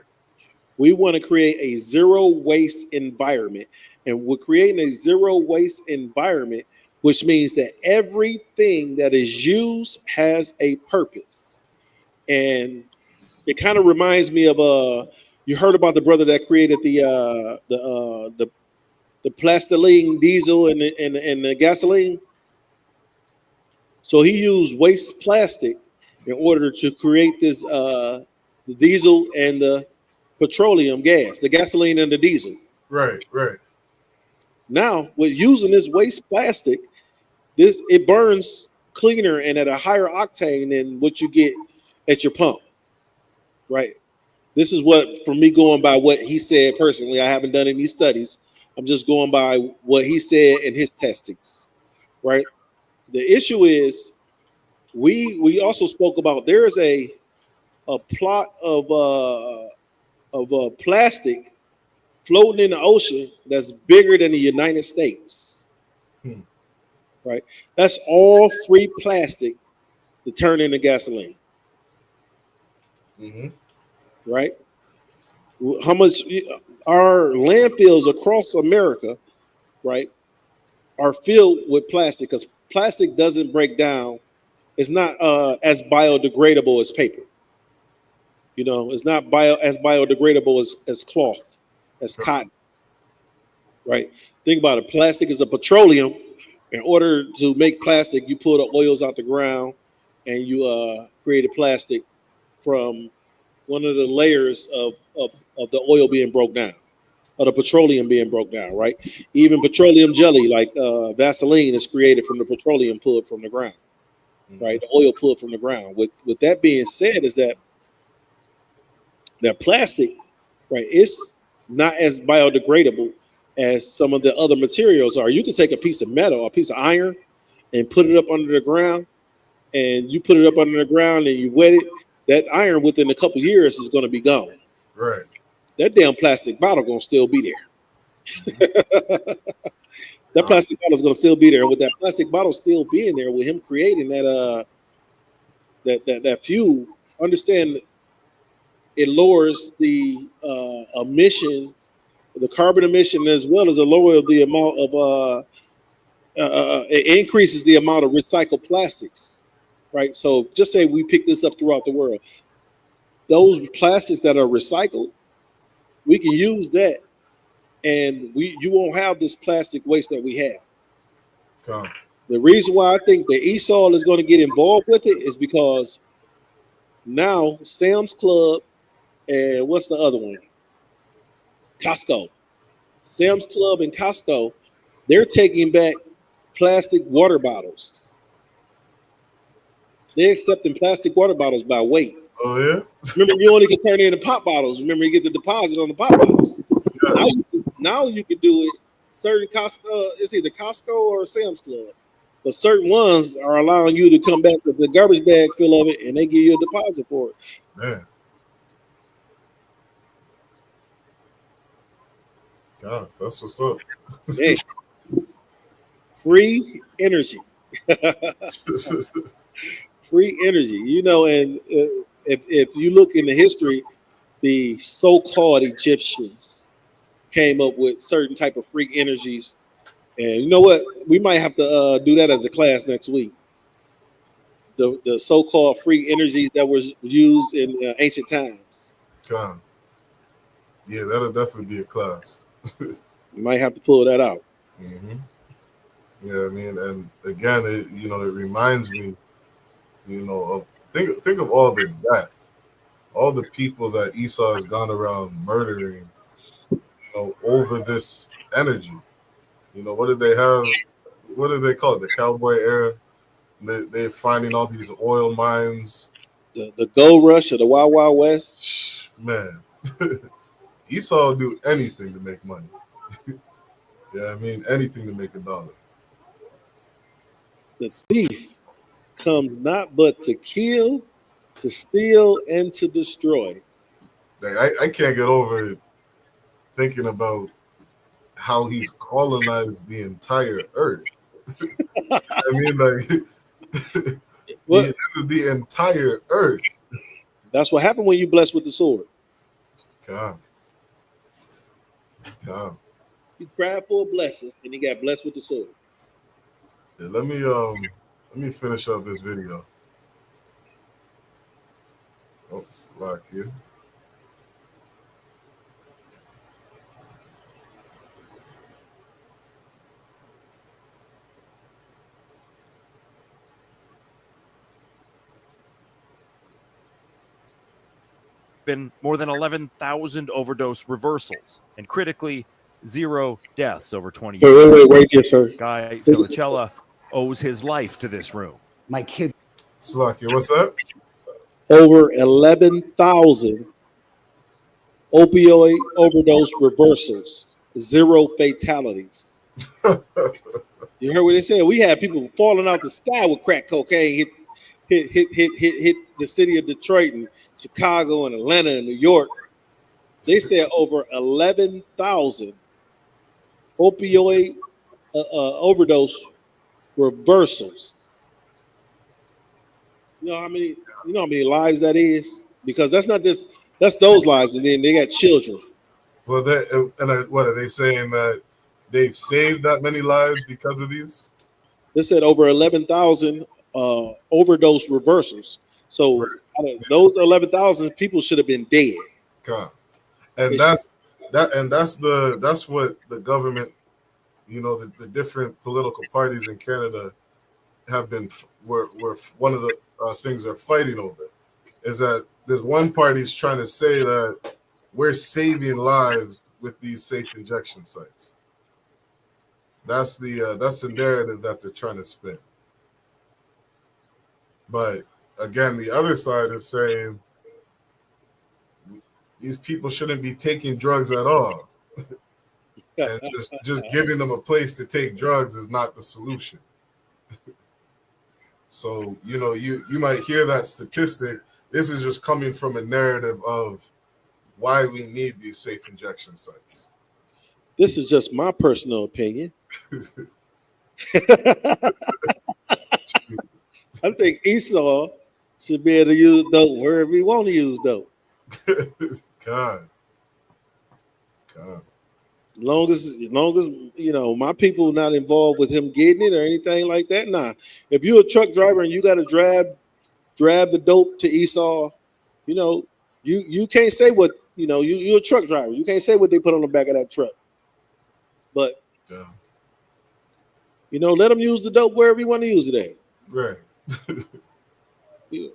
We want to create a zero waste environment, and we're creating a zero waste environment, which means that everything that is used has a purpose. And it kind of reminds me of you heard about the brother that created the plastiline diesel and the gasoline. So he used waste plastic in order to create this the diesel and the petroleum gas, the gasoline and the diesel. Right. Now, with using this waste plastic, it burns cleaner and at a higher octane than what you get at your pump. Right. This is what, from me going by what he said personally, I haven't done any studies. I'm just going by what he said in his testings. Right. The issue is we also spoke about there is a plot of plastic floating in the ocean that's bigger than the United States. Right? That's all free plastic to turn into gasoline. Right? How much our landfills across America, right, are filled with plastic because plastic doesn't break down. It's not as biodegradable as paper. You know, it's not as biodegradable as cloth, as cotton. Right? Think about it. Plastic is a petroleum. In order to make plastic, you pull the oils out the ground and you create a plastic from one of the layers of the oil being broke down, or the petroleum being broke down, right? Even petroleum jelly, like Vaseline, is created from the petroleum pulled from the ground, right? The oil pulled from the ground. With that being said, is that plastic, right, it's not as biodegradable as some of the other materials are. You can take a piece of metal, a piece of iron, and put it up under the ground, and you put it up under the ground and you wet it, that iron within a couple years is going to be gone. Right. That damn plastic bottle going to still be there. That plastic bottle is going to still be there. And with that plastic bottle still being there, with him creating that that fuel, understand it lowers the emissions, the carbon emission, as well as it lowers the amount of it increases the amount of recycled plastics, right? So just say we pick this up throughout the world. Those plastics that are recycled, we can use that, and you won't have this plastic waste that we have. The reason why I think the ESOL is going to get involved with it is because now Sam's Club and what's the other one? Costco. Sam's Club and Costco, they're taking back plastic water bottles. They're accepting plastic water bottles by weight. Oh, yeah? Remember, you only can turn in the pop bottles. Remember, you get the deposit on the pop bottles. Yeah. Now you can do it. Certain Costco, it's either Costco or Sam's Club. But certain ones are allowing you to come back with the garbage bag full of it, and they give you a deposit for it. Man. God, that's what's up. Hey. Free energy. Free energy. You know, and if you look in the history, the so-called Egyptians came up with certain type of free energies. And you know what? We might have to do that as a class next week. The so-called free energies that was used in ancient times. God. Yeah, that'll definitely be a class. You might have to pull that out. Mm-hmm. Yeah, I mean, and again, it reminds me, of think of all the death, all the people that Esau has gone around murdering, over this energy. What did they have? What did they call it? The cowboy era. They're finding all these oil mines. The gold rush of the Wild Wild West. Man, Esau will do anything to make money. Yeah, I mean, anything to make a dollar. The thief comes not but to kill, to steal, and to destroy. I can't get over it thinking about how he's colonized the entire earth. I mean, like, the entire earth. That's what happened when you blessed with the sword. God. You cried for a blessing, and you got blessed with the sword. Yeah, let me finish up this video. Oh, it's locked here. Been more than 11,000 overdose reversals, and critically, 0 deaths over 20 years. Wait, yes, sir. Guy Filicella owes his life to this room. My kid. Slacky, what's that? Over 11,000 opioid overdose reversals, 0 fatalities. You heard what they said? We had people falling out the sky with crack cocaine hit the city of Detroit and Chicago and Atlanta and New York. They said over 11,000 opioid overdose reversals. You know how many? You know how many lives that is? Because that's not this. That's those lives, and then they got children. Well, what are they saying that they've saved that many lives because of these? They said over 11,000 overdose reversals. So those 11,000 people should have been dead. God. And that's what the government, you know, the different political parties in Canada have been were one of the things they're fighting over is that there's one party's trying to say that we're saving lives with these safe injection sites. That's the narrative that they're trying to spin. But again, the other side is saying these people shouldn't be taking drugs at all. And just giving them a place to take drugs is not the solution. So, you know, you might hear that statistic. This is just coming from a narrative of why we need these safe injection sites. This is just my personal opinion. I think Esau should be able to use dope wherever he want to use dope. God. As long as you know my people not involved with him getting it or anything like that. Nah. If you're a truck driver and you got to drab the dope to Esau, you know, you can't say what, you know, you're a truck driver. You can't say what they put on the back of that truck. But you know, let them use the dope wherever you want to use it at. Right. Yeah.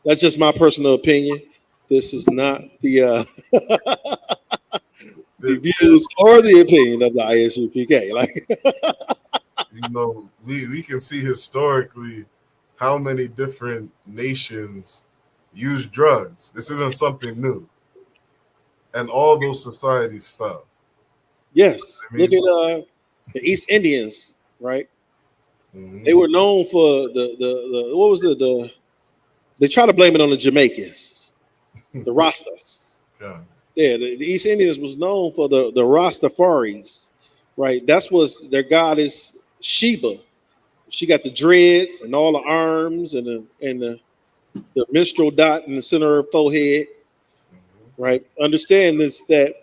That's just my personal opinion. This is not the the views or the opinion of the ISUPK. Like, you know, we can see historically how many different nations use drugs. This isn't something new. And all those societies fell. Yes. I mean, look at the East Indians, right? Mm-hmm. They were known for the what was it? They try to blame it on the Jamaicans, the Rastas. Yeah, the East Indians was known for the Rastafaris, right? That's what their goddess Sheba. She got the dreads and all the arms and the minstrel dot in the center of her forehead, right? Understand this, that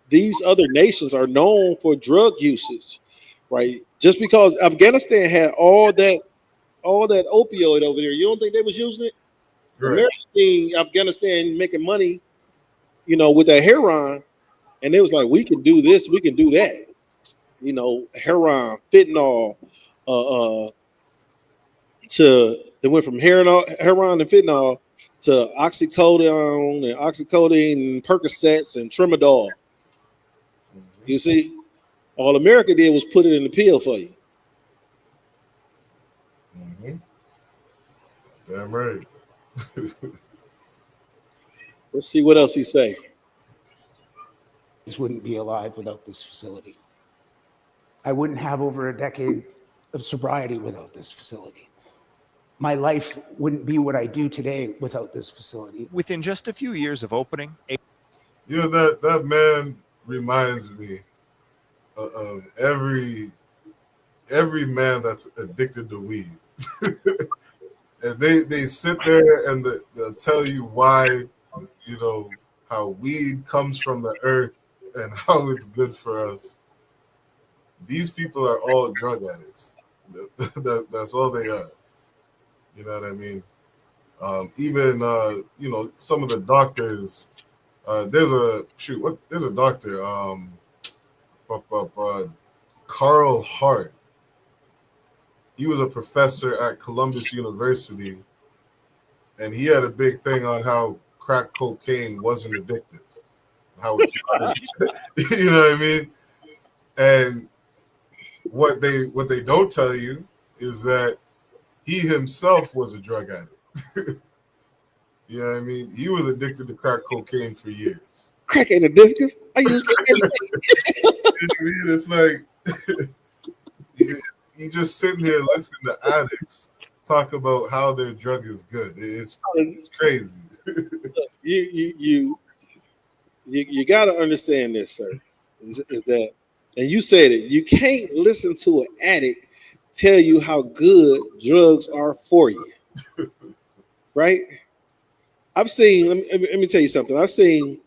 these other nations are known for drug usage, right? Just because Afghanistan had all that opioid over there, you don't think they was using it? Right. America seen Afghanistan making money, you know, with that heroin, and they was like, we can do this, we can do that, you know, heroin, fentanyl, they went from heroin and fentanyl to oxycodone and Percocets and Tramadol. You see, all America did was put it in the pill for you. Mm-hmm. Damn right. Let's see what else he say. This wouldn't be alive without this facility. I wouldn't have over a decade of sobriety without this facility. My life wouldn't be what I do today without this facility. Within just a few years of opening, yeah, that man reminds me of every man that's addicted to weed. And they sit there and they'll tell you why, you know, how weed comes from the earth and how it's good for us. These people are all drug addicts. That's all they are. You know what I mean? Even you know, some of the doctors. There's a doctor, Carl Hart. He was a professor at Columbus University, and he had a big thing on how crack cocaine wasn't addictive. How it's you know what I mean? And what they don't tell you is that he himself was a drug addict. You know what I mean? He was addicted to crack cocaine for years. Crack ain't addictive. I use crack every day. It's like you just sitting here listening to addicts talk about how their drug is good. It's crazy. you got to understand this, sir. Is that, and you said it. You can't listen to an addict tell you how good drugs are for you, right? I've seen. Let me tell you something. I've seen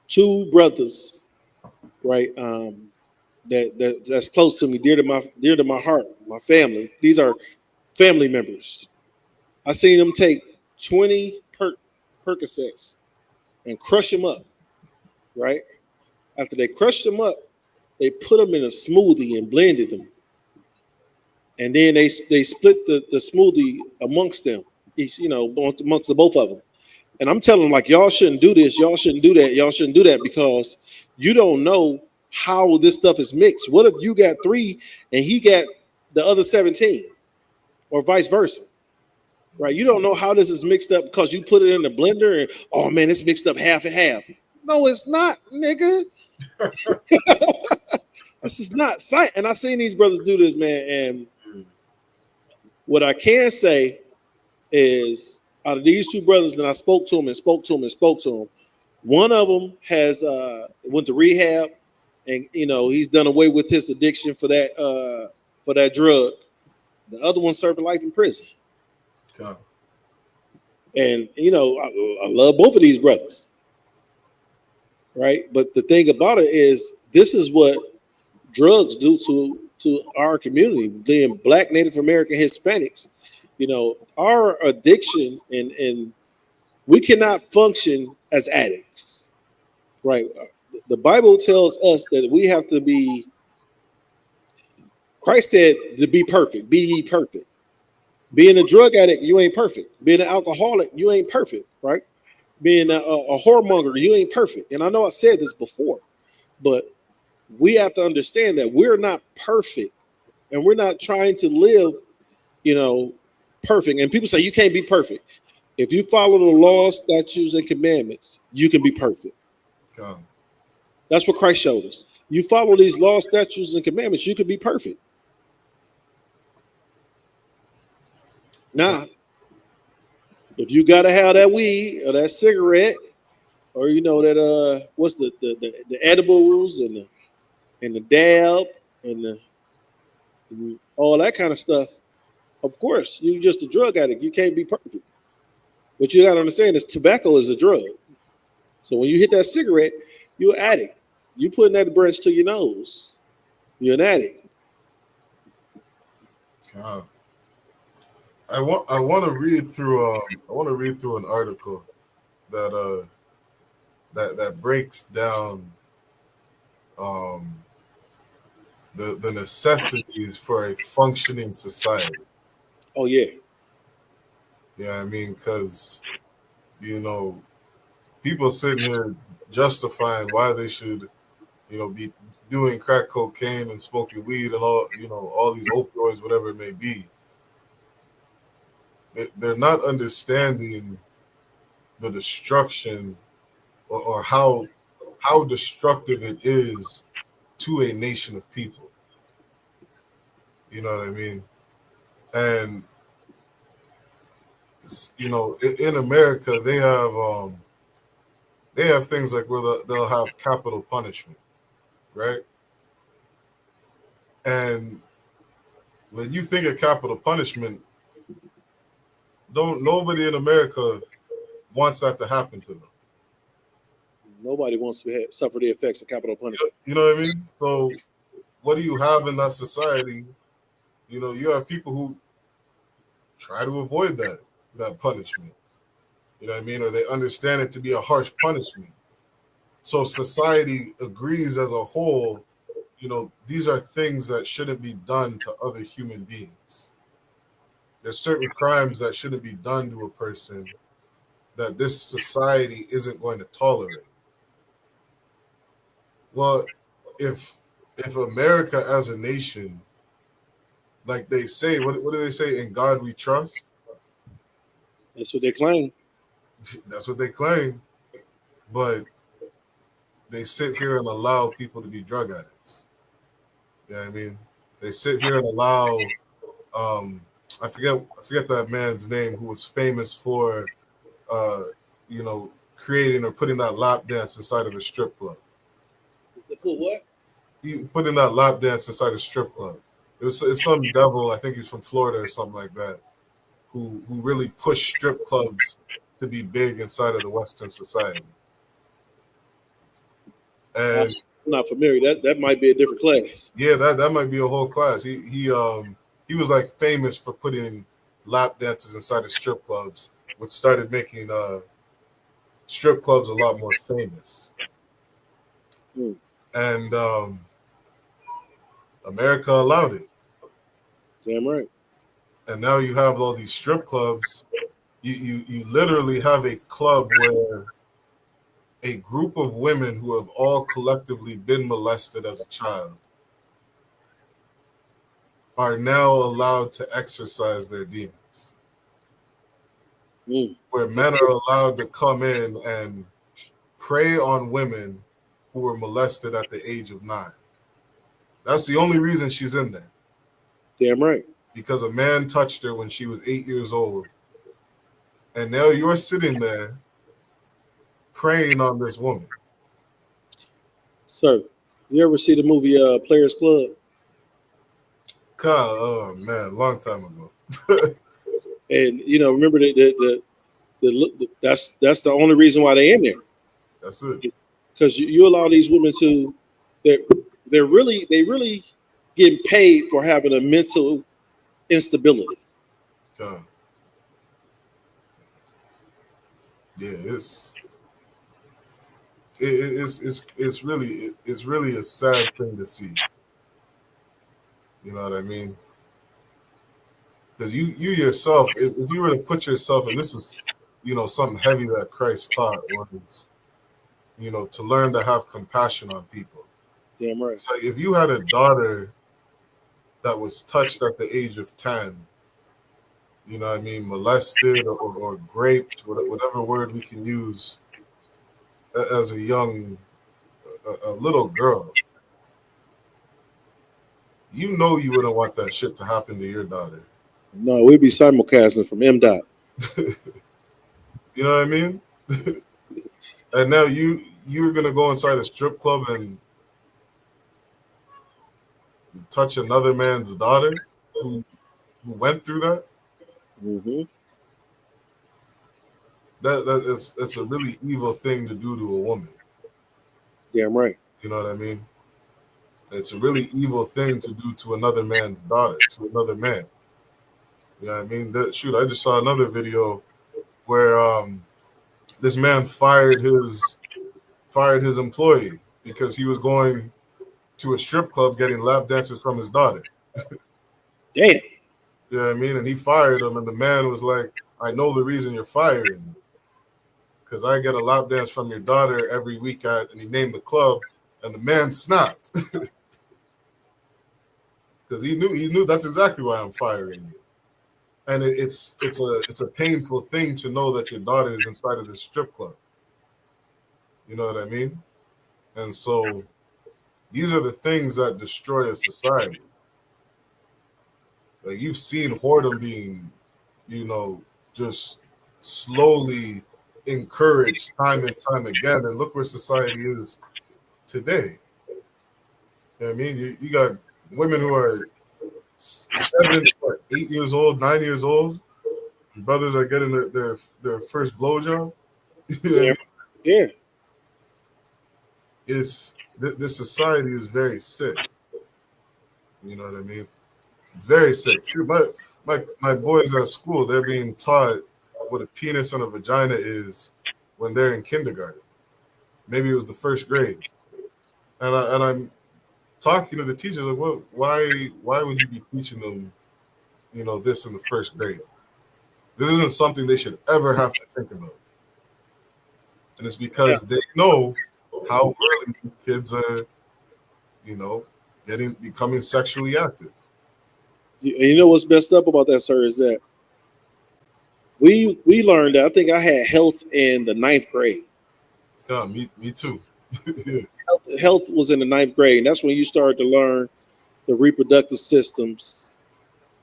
two brothers, right? That's close to me, dear to my heart, my family. These are family members. I seen them take 20 Percocets and crush them up, right? After they crushed them up, they put them in a smoothie and blended them, and then they split the smoothie amongst them, each amongst the both of them. And I'm telling them, like, y'all shouldn't do this, y'all shouldn't do that, y'all shouldn't do that, because you don't know how this stuff is mixed. What if you got 3 and he got the other 17, or vice versa? Right? You don't know how this is mixed up because you put it in the blender and, oh man, it's mixed up half and half. No, it's not, nigga. This is not sight. And I seen these brothers do this, man. And what I can say is, out of these two brothers, and I spoke to them and spoke to them and spoke to them, one of them has went to rehab, and he's done away with his addiction for that drug. The other one served life in prison. God. And I love both of these brothers, right? But the thing about it is, this is what drugs do to our community, being Black, Native American, Hispanics. Our addiction, and we cannot function as addicts, right? The Bible tells us that we have to be. Christ said to be perfect, be ye perfect. Being a drug addict, you ain't perfect. Being an alcoholic, you ain't perfect, right? Being a whoremonger, you ain't perfect. And I know I said this before, but we have to understand that we're not perfect, and we're not trying to live, perfect. And people say you can't be perfect. If you follow the laws, statutes, and commandments, you can be perfect. God. That's what Christ showed us. You follow these laws, statutes, and commandments, you can be perfect. Now, if you gotta have that weed or that cigarette, or that what's the edibles and the dab and all that kind of stuff, of course you're just a drug addict. You can't be perfect. What you gotta understand is tobacco is a drug. So when you hit that cigarette, you're an addict. You putting that branch to your nose, you're an addict. I want to read through an article that that breaks down the necessities for a functioning society. Oh yeah. Yeah, I mean, because people sitting here justifying why they should be doing crack cocaine and smoking weed and all these opioids, whatever it may be. They're not understanding the destruction or how destructive it is to a nation of people. You know what I mean? And in America, they have things like where they'll have capital punishment, right? And when you think of capital punishment, nobody in America wants that to happen to them. Nobody wants to suffer the effects of capital punishment. You know what I mean? So what do you have in that society? You have people who try to avoid that punishment. You know what I mean? Or they understand it to be a harsh punishment. So society agrees as a whole, these are things that shouldn't be done to other human beings. There's certain crimes that shouldn't be done to a person that this society isn't going to tolerate. Well, if America as a nation, like they say, what do they say? In God we trust. That's what they claim. That's what they claim. But they sit here and allow people to be drug addicts. You know what I mean? They sit here and allow I forget that man's name who was famous for creating or putting that lap dance inside of a strip club. They put what? He putting that lap dance inside a strip club. It's some devil, I think he's from Florida or something like that, who really pushed strip clubs to be big inside of the Western society. And I'm not familiar. That might be a different class. Yeah, that might be a whole class. He was like famous for putting lap dances inside of strip clubs, which started making strip clubs a lot more famous. And America allowed it. Damn right. And now you have all these strip clubs. You literally have a club where a group of women who have all collectively been molested as a child are now allowed to exercise their demons. Where men are allowed to come in and prey on women who were molested at the age of 9. That's the only reason she's in there. Damn right. Because a man touched her when she was 8 years old. And now you're sitting there preying on this woman. Sir, you ever see the movie Players Club? God, oh man, long time ago. And remember that's the only reason why they're in there. That's it. Because you allow these women to, they really getting paid for having a mental instability. God. Yeah, it's really a sad thing to see. You know what I mean? Because you yourself, if you were to put yourself, and this is, something heavy that Christ taught was, to learn to have compassion on people. Damn right. So if you had a daughter that was touched at the age of 10, molested or raped, whatever word we can use, as a little girl, you wouldn't want that shit to happen to your daughter. No, we'd be simulcasting from MDOT. You know what I mean? And now you're gonna go inside a strip club and touch another man's daughter who went through that. Mm-hmm. That's a really evil thing to do to a woman. Damn right. You know what I mean? It's a really evil thing to do to another man's daughter, to another man. You know what I mean? I just saw another video where this man fired his employee because he was going to a strip club getting lap dances from his daughter. Damn. You know what I mean? And he fired him, and the man was like, I know the reason you're firing me. Because I get a lap dance from your daughter every week and he named the club, and the man snapped. Because he knew that's exactly why I'm firing you. And it's a painful thing to know that your daughter is inside of this strip club. You know what I mean? And so these are the things that destroy a society. Like, you've seen whoredom being, just slowly encouraged time and time again. And look where society is today. You know what I mean? You got women who are 7, 8 years old, 9 years old. And brothers are getting their first blowjob. Yeah. This society is very sick. You know what I mean? It's very sick. My boys at school, they're being taught what a penis and a vagina is when they're in kindergarten. Maybe it was the first grade. And I'm talking to the teacher, like, well, why would you be teaching them, this in the first grade? This isn't something they should ever have to think about. And it's because they know how early these kids are, becoming sexually active. You know what's messed up about that, sir, is that we learned that. I think I had health in the 9th grade. Yeah, me too. Health was in the 9th grade, and that's when you started to learn the reproductive systems,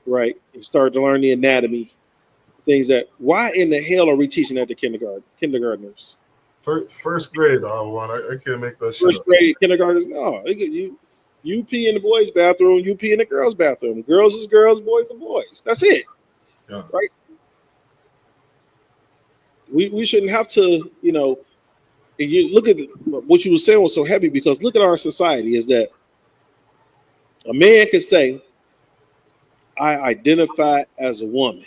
right? You started to learn the anatomy, things that why in the hell are we teaching at the kindergartners? First grade, I can't make that shit First up. grade kindergartners, no. You pee in the boys' bathroom, you pee in the girls' bathroom. Girls is girls, boys are boys. That's it. Yeah. Right? We shouldn't have to, and you look at what you were saying was so heavy because look at our society is that a man could say, I identify as a woman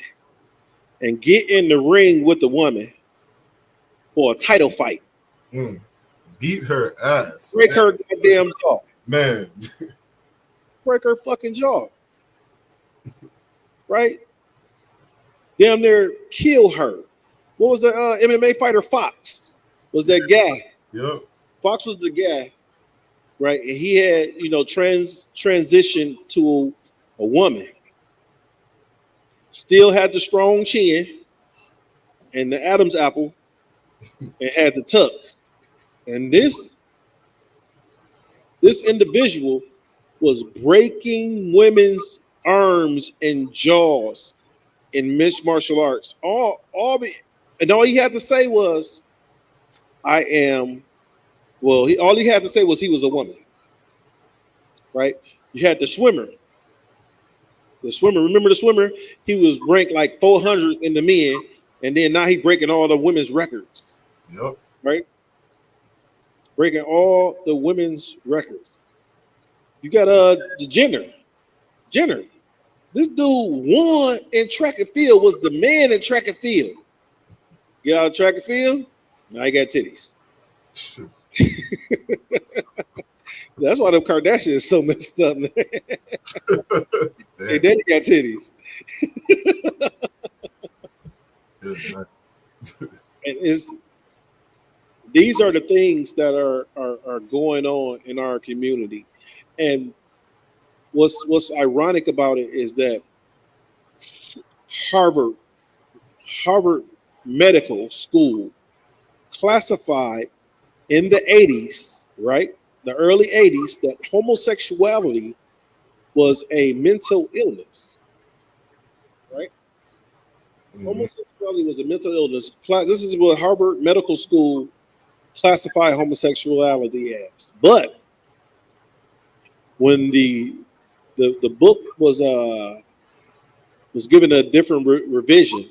and get in the ring with the woman for a title fight. Beat her ass. Break her goddamn jaw. Man. Break her fucking jaw. Right? Damn near kill her. What was the MMA fighter Fox? Was that guy? Yep. Fox was the guy, right? And he had, transitioned to a woman. Still had the strong chin and the Adam's apple and had the tuck. And this individual was breaking women's arms and jaws in mixed martial arts. All he had to say was, I am. Well, all he had to say was he was a woman, right? You had the swimmer. The swimmer, remember the swimmer? He was ranked like 400 in the men, and then now he's breaking all the women's records. Yep. Right? Breaking all the women's records. You got Jenner. This dude won in track and field, was the man in track and field. Get out of track and field, now he got titties. That's why them Kardashians is so messed up, man. Hey, daddy got titties. And these are the things that are going on in our community. And what's ironic about it is that Harvard Medical School classified in the 80s, right? The early 80s, that homosexuality was a mental illness, right? Mm-hmm. Homosexuality was a mental illness. This is what Harvard Medical School classified homosexuality as. But when the book was given a different revision,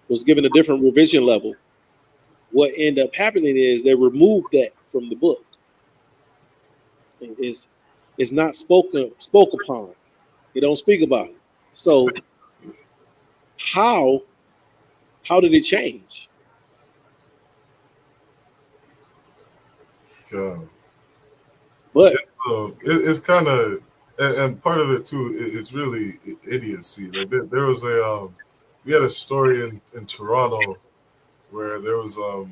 was given a different revision level, what ended up happening is they removed that from the book. It's not spoke upon. They don't speak about it. So how did it change? But it's kind of, and part of it too, it's really idiocy. Like there was we had a story in Toronto where there was a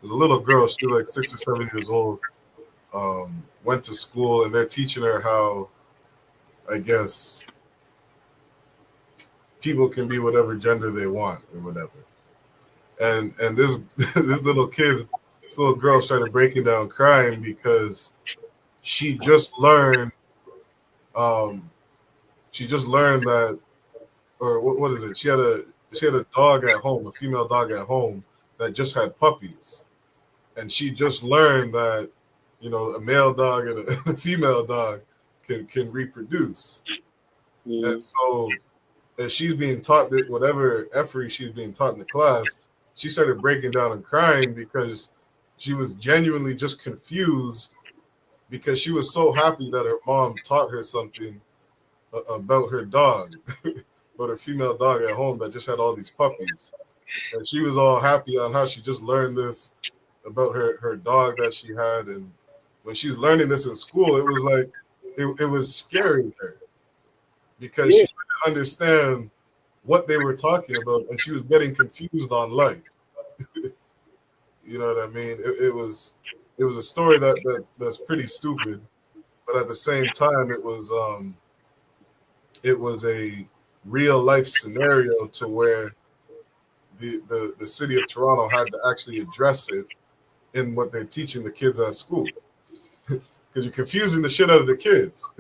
little girl, she was like 6 or 7 years old, went to school and they're teaching her how, I guess, people can be whatever gender they want or whatever. And this this little girl started breaking down crying because she just learned that, or what is it? She had a dog at home, a female dog at home that just had puppies. And she just learned that, a male dog and a female dog can reproduce. Mm-hmm. And so as she's being taught that whatever effort she's being taught in the class, she started breaking down and crying because she was genuinely just confused because she was so happy that her mom taught her something about her dog, about her female dog at home that just had all these puppies. And she was all happy on how she just learned this about her dog that she had. And when she's learning this in school, it was like, it was scaring her because she didn't understand what they were talking about and she was getting confused on life. You know what I mean? It was a story that's pretty stupid, but at the same time, it was a real life scenario to where the city of Toronto had to actually address it in what they're teaching the kids at school, because you're confusing the shit out of the kids.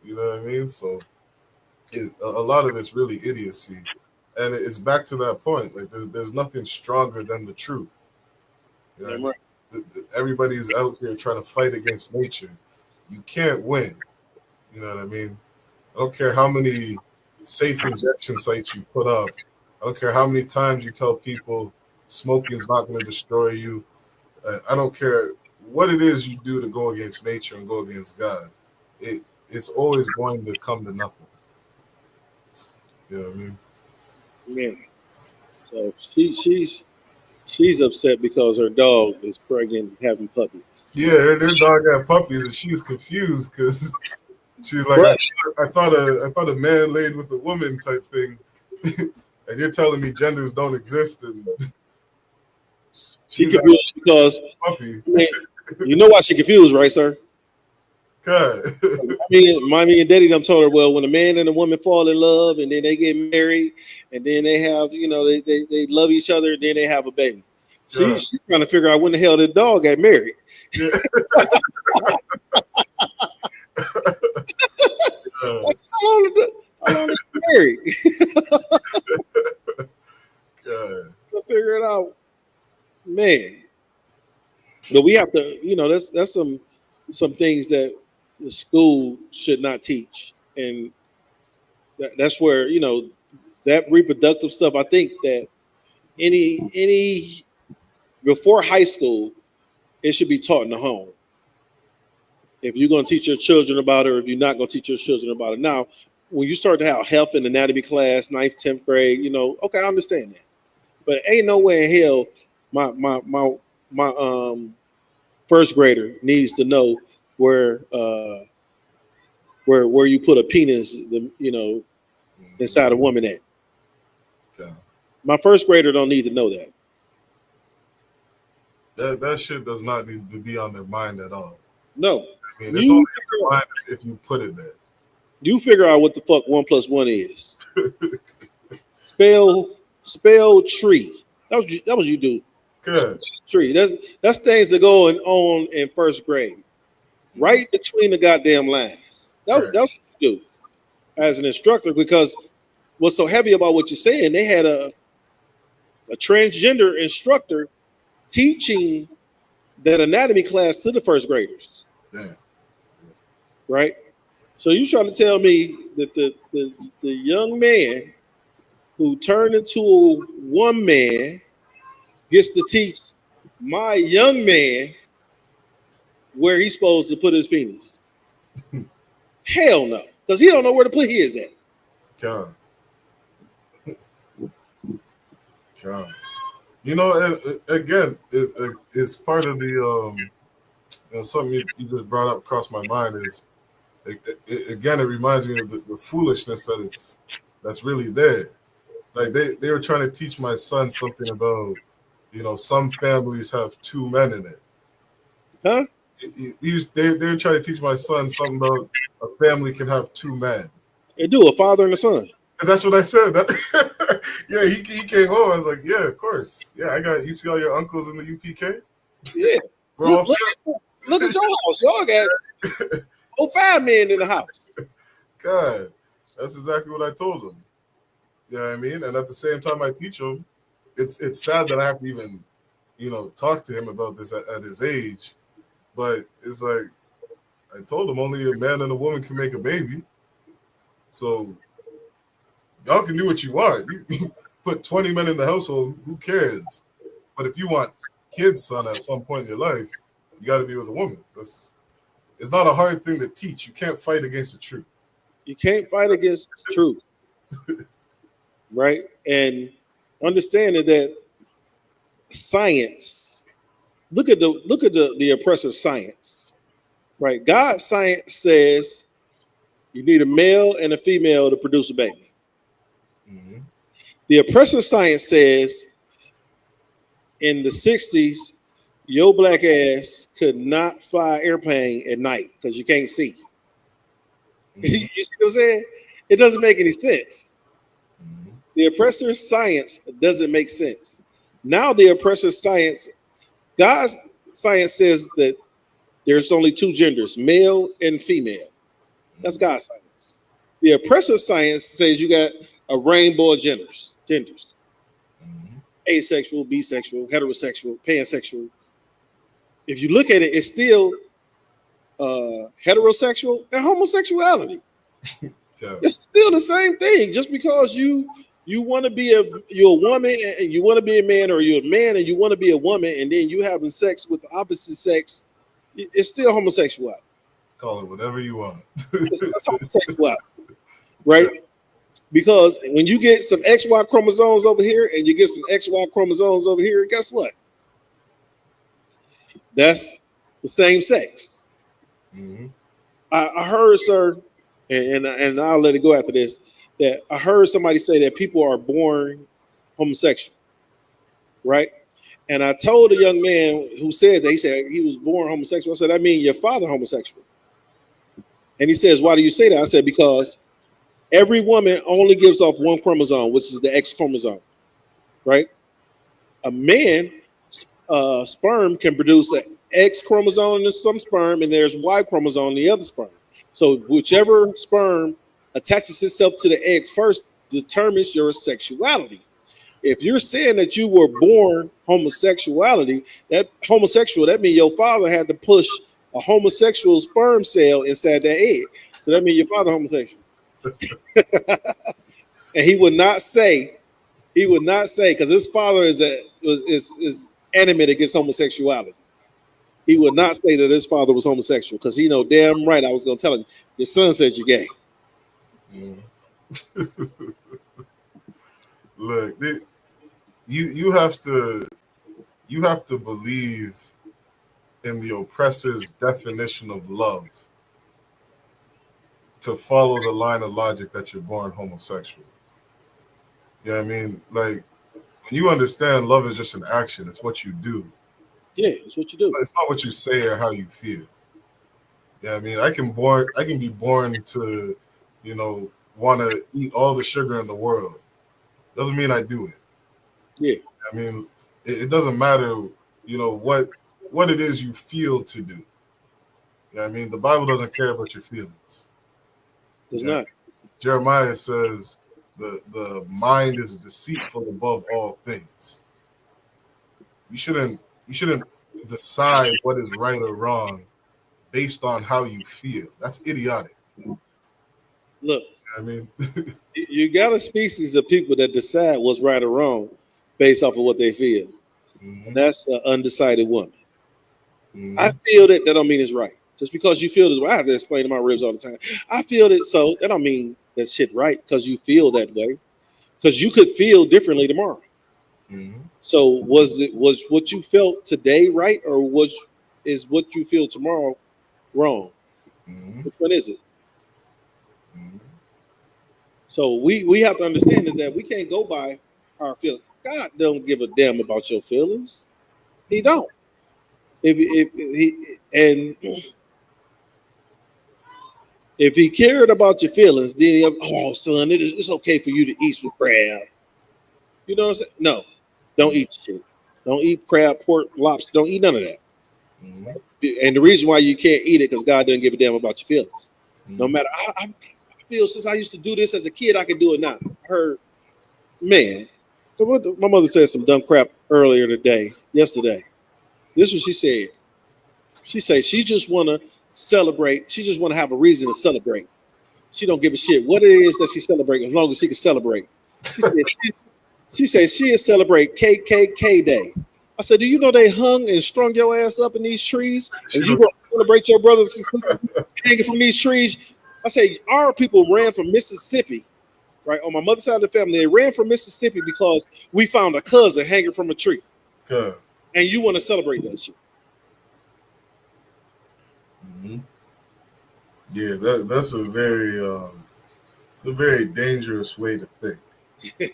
You know what I mean? So a lot of it's really idiocy. And it's back to that point. Like there's nothing stronger than the truth. You know what I mean? Everybody's out here trying to fight against nature. You can't win. You know what I mean? I don't care how many safe injection sites you put up. I don't care how many times you tell people smoking is not going to destroy you. I don't care what it is you do to go against nature and go against God. It's always going to come to nothing. You know what I mean? Yeah. So she's upset because her dog is pregnant and having puppies. Yeah, their dog got puppies, and she's confused because she's like, But, I thought a man laid with a woman type thing, and you're telling me genders don't exist. And she confused because puppy. You know why she confused, right, sir? God. Mommy and daddy done told her, well, when a man and a woman fall in love and then they get married and then they have, they love each other, and then they have a baby. She's trying to figure out when the hell this dog got married. Yeah. How long is he married? God. To figure it out, man. But we have to, that's some things that the school should not teach, and that's where that reproductive stuff. I think that any before high school, it should be taught in the home. If you're going to teach your children about it, or if you're not going to teach your children about it. Now, when you start to have health and anatomy class, 9th, 10th grade, okay, I understand that. But ain't no way in hell my first grader needs to know where you put a penis, inside a woman at. Okay. My first grader don't need to know that. That shit does not need to be on their mind at all. No. I mean, it's only on their mind if you put it there. You figure out what the fuck 1 + 1 is. Spell tree. That was you do. Good. Tree. That's things that go on in first grade. Right between the goddamn lines. That's what you do as an instructor, because what's so heavy about what you're saying, they had a transgender instructor teaching that anatomy class to the first graders. Damn. Right? So you trying to tell me that the young man who turned into a one man gets to teach my young man where he's supposed to put his penis? Hell no, because he don't know where to put his at. God. And again, it's part of the something you just brought up across my mind is it reminds me of the foolishness that's really there. Like they were trying to teach my son something about some families have 2 men in it. Huh? They were trying to teach my son something about a family can have 2 men. They do, a father and a son. And that's what I said. Yeah, he came home. I was like, yeah, of course. Yeah, you see all your uncles in the UPK? Yeah. Look at your house. Y'all got 5 men in the house. God, that's exactly what I told him. You know what I mean? And at the same time I teach him, it's sad that I have to even, talk to him about this at his age. But it's like, I told him only a man and a woman can make a baby. So y'all can do what you want. You put 20 men in the household, who cares? But if you want kids, son, at some point in your life, you got to be with a woman. It's not a hard thing to teach. You can't fight against the truth. You can't fight against the truth. Right? And understanding that science, look at the oppressive science. Right? God's science says you need a male and a female to produce a baby. Mm-hmm. The oppressive science says in the 60s, your black ass could not fly an airplane at night because you can't see. Mm-hmm. You see what I'm saying? It doesn't make any sense. Mm-hmm. The oppressive science doesn't make sense. Now the oppressive science, God's science says that there's only 2 genders, male and female. That's God's science. The oppressive science says you got a rainbow of genders. Asexual, bisexual, heterosexual, pansexual. If you look at it, it's still heterosexual and homosexuality. Yeah. It's still the same thing. Just because you want to be you're a woman and you want to be a man, or you're a man and you want to be a woman, and then you having sex with the opposite sex, it's still homosexuality. Call it whatever you want. It's homosexuality, right? Because when you get some XY chromosomes over here and you get some XY chromosomes over here, guess what? That's the same sex. Mm-hmm. I heard, sir, and I'll let it go after this, that I heard somebody say that people are born homosexual, right? And I told a young man who said that, he said he was born homosexual. I said, I mean, your father homosexual. And he says, why do you say that? I said, because every woman only gives off one chromosome, which is the X chromosome, right? A man sperm can produce an X chromosome in some sperm, and there's Y chromosome in the other sperm. So whichever sperm attaches itself to the egg first determines your sexuality. If you're saying that you were born homosexuality, that means your father had to push a homosexual sperm cell inside that egg. So that means your father homosexual. And he would not say, because his father is animate against homosexuality. He would not say that his father was homosexual, because he know damn right I was going to tell him, your son said you're gay. Look, you have to believe in the oppressor's definition of love to follow the line of logic that you're born homosexual. You know what I mean? Like, when you understand love is just an action, it's what you do. Yeah, it's what you do. It's not what you say or how you feel. Yeah, I mean, I can be born to, want to eat all the sugar in the world. Doesn't mean I do it. Yeah. I mean, it doesn't matter, what it is you feel to do. Yeah, I mean, the Bible doesn't care about your feelings. It's not. Jeremiah says the mind is deceitful above all things. You shouldn't decide what is right or wrong based on how you feel. That's idiotic. Look, I mean, you got a species of people that decide what's right or wrong based off of what they feel. Mm-hmm. And that's an undecided woman. Mm-hmm. I feel that don't mean it's right. Just because you feel this way, I have to explain to my ribs all the time. I feel that, so that don't mean that shit right because you feel that way. Because you could feel differently tomorrow. Mm-hmm. So was what you felt today right, or is what you feel tomorrow wrong? Mm-hmm. Which one is it? Mm-hmm. So we have to understand is that we can't go by our feelings. God don't give a damn about your feelings. He don't. If he cared about your feelings, then son, it's okay for you to eat some crab. You know what I'm saying? No, don't eat shit. Don't eat crab, pork, lobster. Don't eat none of that. Mm-hmm. And the reason why you can't eat it because God doesn't give a damn about your feelings. Mm-hmm. No matter, I feel since I used to do this as a kid, I can do it now. I heard, man, my mother said some dumb crap yesterday. This is what she said. She said she just want to celebrate. She just want to have a reason to celebrate. She don't give a shit what it is that she celebrates as long as she can celebrate. She said she'll celebrate KKK Day. I said, do you know they hung and strung your ass up in these trees? And you gonna celebrate your brothers and sisters hanging from these trees? I say, our people ran from Mississippi, right? On my mother's side of the family, they ran from Mississippi because we found a cousin hanging from a tree. Good. And you want to celebrate that shit. Mm-hmm. Yeah, that's a very dangerous way to think. You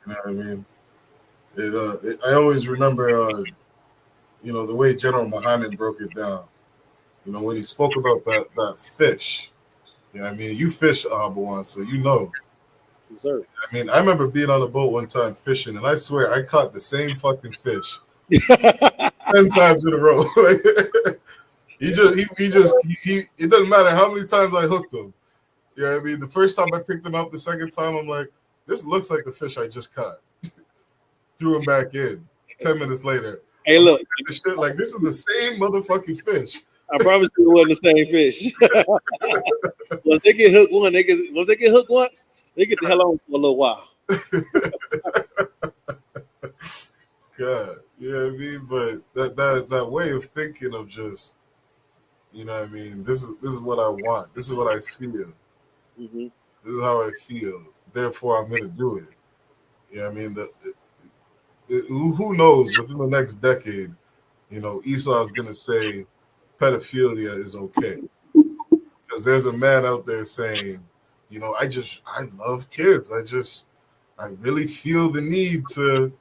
know what I mean? I always remember, the way General Muhammad broke it down. When he spoke about that fish. You know what I mean? You fish, Ahabawan, so you know. Yes, sir. I mean, I remember being on a boat one time fishing, and I swear I caught the same fucking fish 10 times in a row. He it doesn't matter how many times I hooked him. You know what I mean? The first time I picked him up, the second time I'm like, this looks like the fish I just caught. Threw him back in. 10 minutes later. Hey, look. This shit, like, this is the same motherfucking fish. I promise you it wasn't the same fish. Once they get hooked once, they get the hell on for a little while. God, you know what I mean? But that way of thinking of just, you know what I mean? This is what I want. This is what I feel. Mm-hmm. This is how I feel. Therefore, I'm gonna do it. You know what I mean? Who knows? Within the next decade, you know, Esau's gonna say pedophilia is okay, because there's a man out there saying, you know, I love kids. I really feel the need to,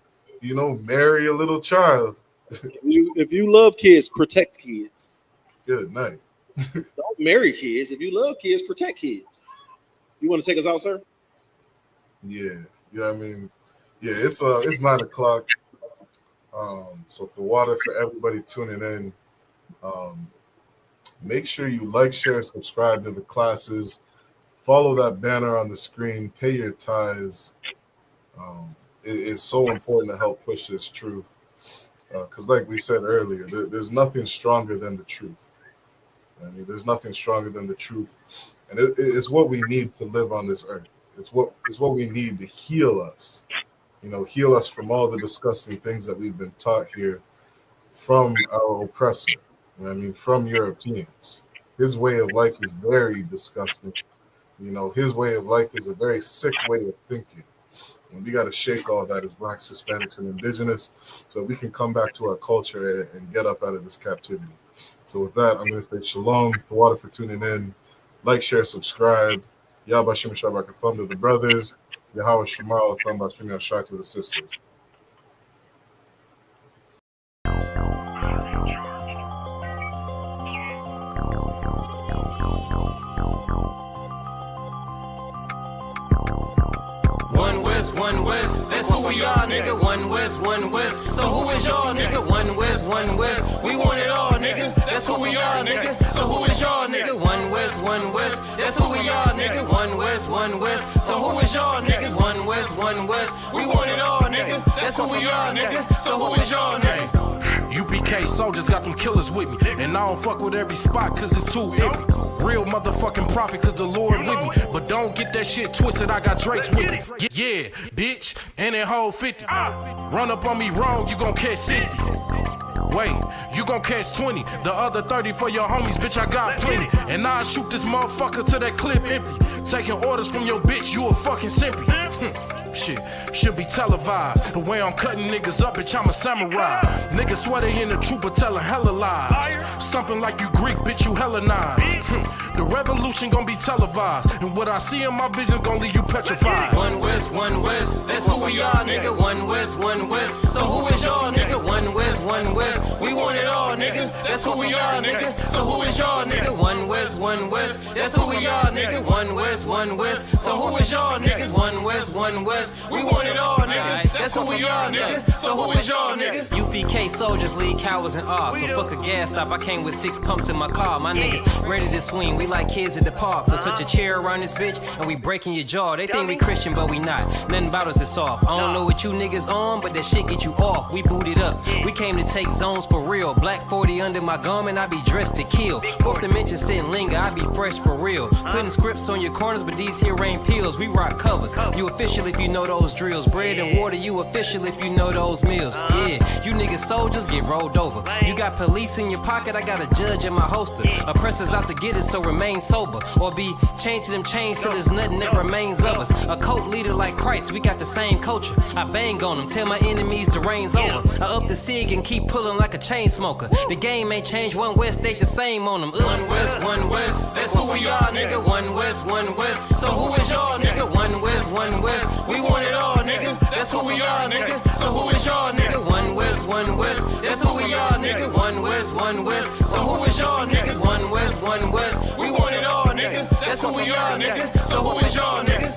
you know, marry a little child. If you love kids, protect kids. Good night. Don't marry kids. If you love kids, protect kids. You want to take us out, sir? Yeah. You know what I mean? Yeah, it's 9:00. So for water for everybody tuning in, make sure you like, share, subscribe to the classes. Follow that banner on the screen. Pay your tithes. It's so important to help push this truth. Because like we said earlier, there's nothing stronger than the truth. I mean, there's nothing stronger than the truth. And it's what we need to live on this earth. It's what we need to heal us. You know, heal us from all the disgusting things that we've been taught here from our oppressor. You know what I mean? From Europeans. His way of life is very disgusting. You know, his way of life is a very sick way of thinking. And we got to shake all that as Blacks, Hispanics, and Indigenous so we can come back to our culture and get up out of this captivity. So with that, I'm going to say shalom, Thawada for tuning in. Like, share, subscribe. Yahba Shim Shabak Thumb to the brothers. Yahweh Shemal Thumb Bashim Shah to the sisters. One West, that's who we are, nigga. One West. So who is y'all, nigga? One West. We want it all, nigga. That's who we are, nigga. So who is y'all, nigga? One West. That's who we are, nigga. One West. So who is y'all, niggas? One West. We want it all, nigga. That's who we are, nigga. So who is y'all, niggas? UPK soldiers got them killers with me, and I don't fuck with every spot cause it's too iffy. Real motherfucking prophet cause the Lord with me, but don't get that shit twisted, I got Drake's with me. Yeah, bitch, and that whole 50. Run up on me wrong, you gon' catch 60. Wait, you gon' catch 20. The other 30 for your homies, bitch, I got plenty. And I'll shoot this motherfucker till that clip empty. Taking orders from your bitch, you a fucking simpy. Shit, should be televised. The way I'm cutting niggas up, bitch, I'm a samurai. Niggas swear they in the truth, but telling hella lies. Stumping like you Greek, bitch, you Hellenized. The revolution gon' be televised, and what I see in my vision gon' leave you petrified. One West, that's who we are, nigga. One West. So who is y'all, nigga? One West. We want it all, nigga. That's who we are, nigga. So who is y'all, nigga? One West. That's who we are, nigga. One West. So who is y'all, niggas? One West. We want it all, nigga. That's who we are, nigga. So who is y'all, niggas? UPK soldiers lead cowards and awe. So fuck a gas stop, I came with 6 pumps in my car. My niggas ready to swing, we like kids at the park. So touch a chair around this bitch and we breaking your jaw. They think we Christian, but we not. Nothing about us is soft. I don't know what you niggas on, but that shit get you off. We booted up. We came to take zones for real. Black 40 under my garment, I be dressed to kill. Fourth dimension sitting linger, I be fresh for real. Putting scripts on your corners, but these here ain't pills. We rock covers. You official if you know those drills. Bread and water, you official if you know those meals. Yeah, you niggas soldiers get rolled over. You got police in your pocket, I got a judge in my holster. Oppressors out to get us, so remain sober. Or be chained to them chains till there's nothing that remains of us. A cult leader like Christ, we got the same culture. I bang on them, tell my enemies the reign's over. I up the sig and keep pulling like a chain smoker. The game ain't changed, One West stayed the same on them. One West, that's who we are, nigga. One West. So who is y'all, nigga? One West. We want it all, nigga. That's who we are, nigga. So who is y'all, nigga? One West. That's who we are, nigga. One West. So who is y'all, niggas? One West. We want it all, nigga. That's who we are, nigga. So who is y'all, niggas?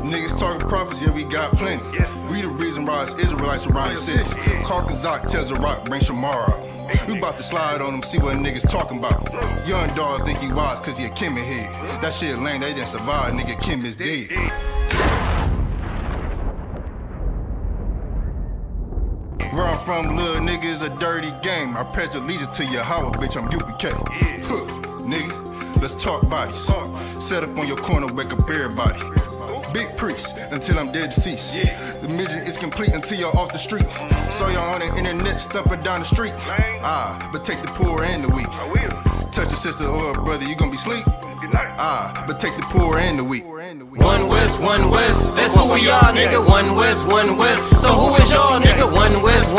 Niggas talking prophets, yeah, we got plenty. We the reason why it's Israelites around the city. Call Kazak, tells the rock, bring Shamar out. We about to slide on them, see what niggas talking about. Young dog think he wise cause he a Kim head. That shit lame, they didn't survive, nigga, Kim is dead. from little niggas a dirty game. I pledge allegiance to Yahweh, bitch, I'm UPK. Huh, nigga, let's talk bodies. Set up on your corner, wake up everybody. Big priest until I'm dead deceased. The mission is complete until you're off the street. Saw y'all on the internet stumping down the street. But take the poor and the weak. Touch your sister or a brother, you gonna be sleep. But take the poor and the weak. One West, that's who we are, nigga. One West. So who is y'all, nigga? One West.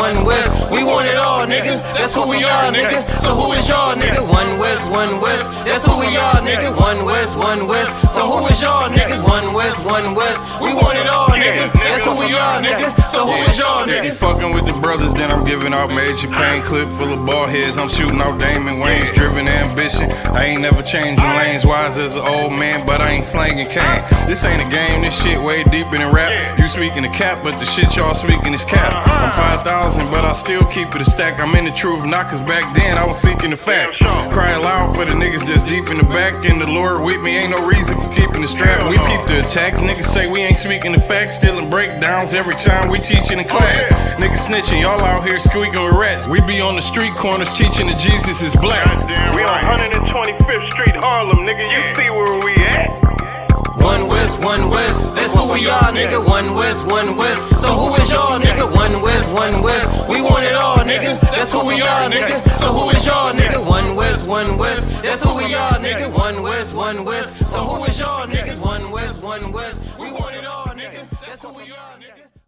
We want it all, nigga. That's who we are, nigga. So who is y'all, nigga? One West. That's who we are, nigga. One West. So who is y'all, niggas? One West. We want it all, nigga. That's who we are, nigga. So who is y'all, nigga? Fucking with the brothers, then I'm giving out major pain. Clip full of ball heads, I'm shooting out Damon Wayne's. Driven ambition, I ain't never changing lanes. Wise as an old man, but I ain't slanging cane. This ain't a game, this shit way deeper than rap. You speaking the cap, but the shit y'all speaking is cap. I'm 5,000, but I still keep it a stack. I'm in the truth, not cause back then I was seeking the facts. Cry aloud for the niggas that's deep in the back. And the Lord with me, ain't no reason for keeping the strap. We peep the attacks, niggas say we ain't speaking the facts. Stealing breakdowns every time we teaching in class. Niggas snitching, y'all out here squeaking with rats. We be on the street corners teaching that Jesus is black. We on 125th Street, Harlem, nigga, you see where we at? One West, that's who we are, nigga. One West. So who is y'all, nigga? One West. We want it all, nigga. That's who we are, nigga. So who is y'all, nigga? One West. That's who we are, nigga. One West. So who is y'all, niggas? One West. We want it all, nigga. That's who we are, nigga.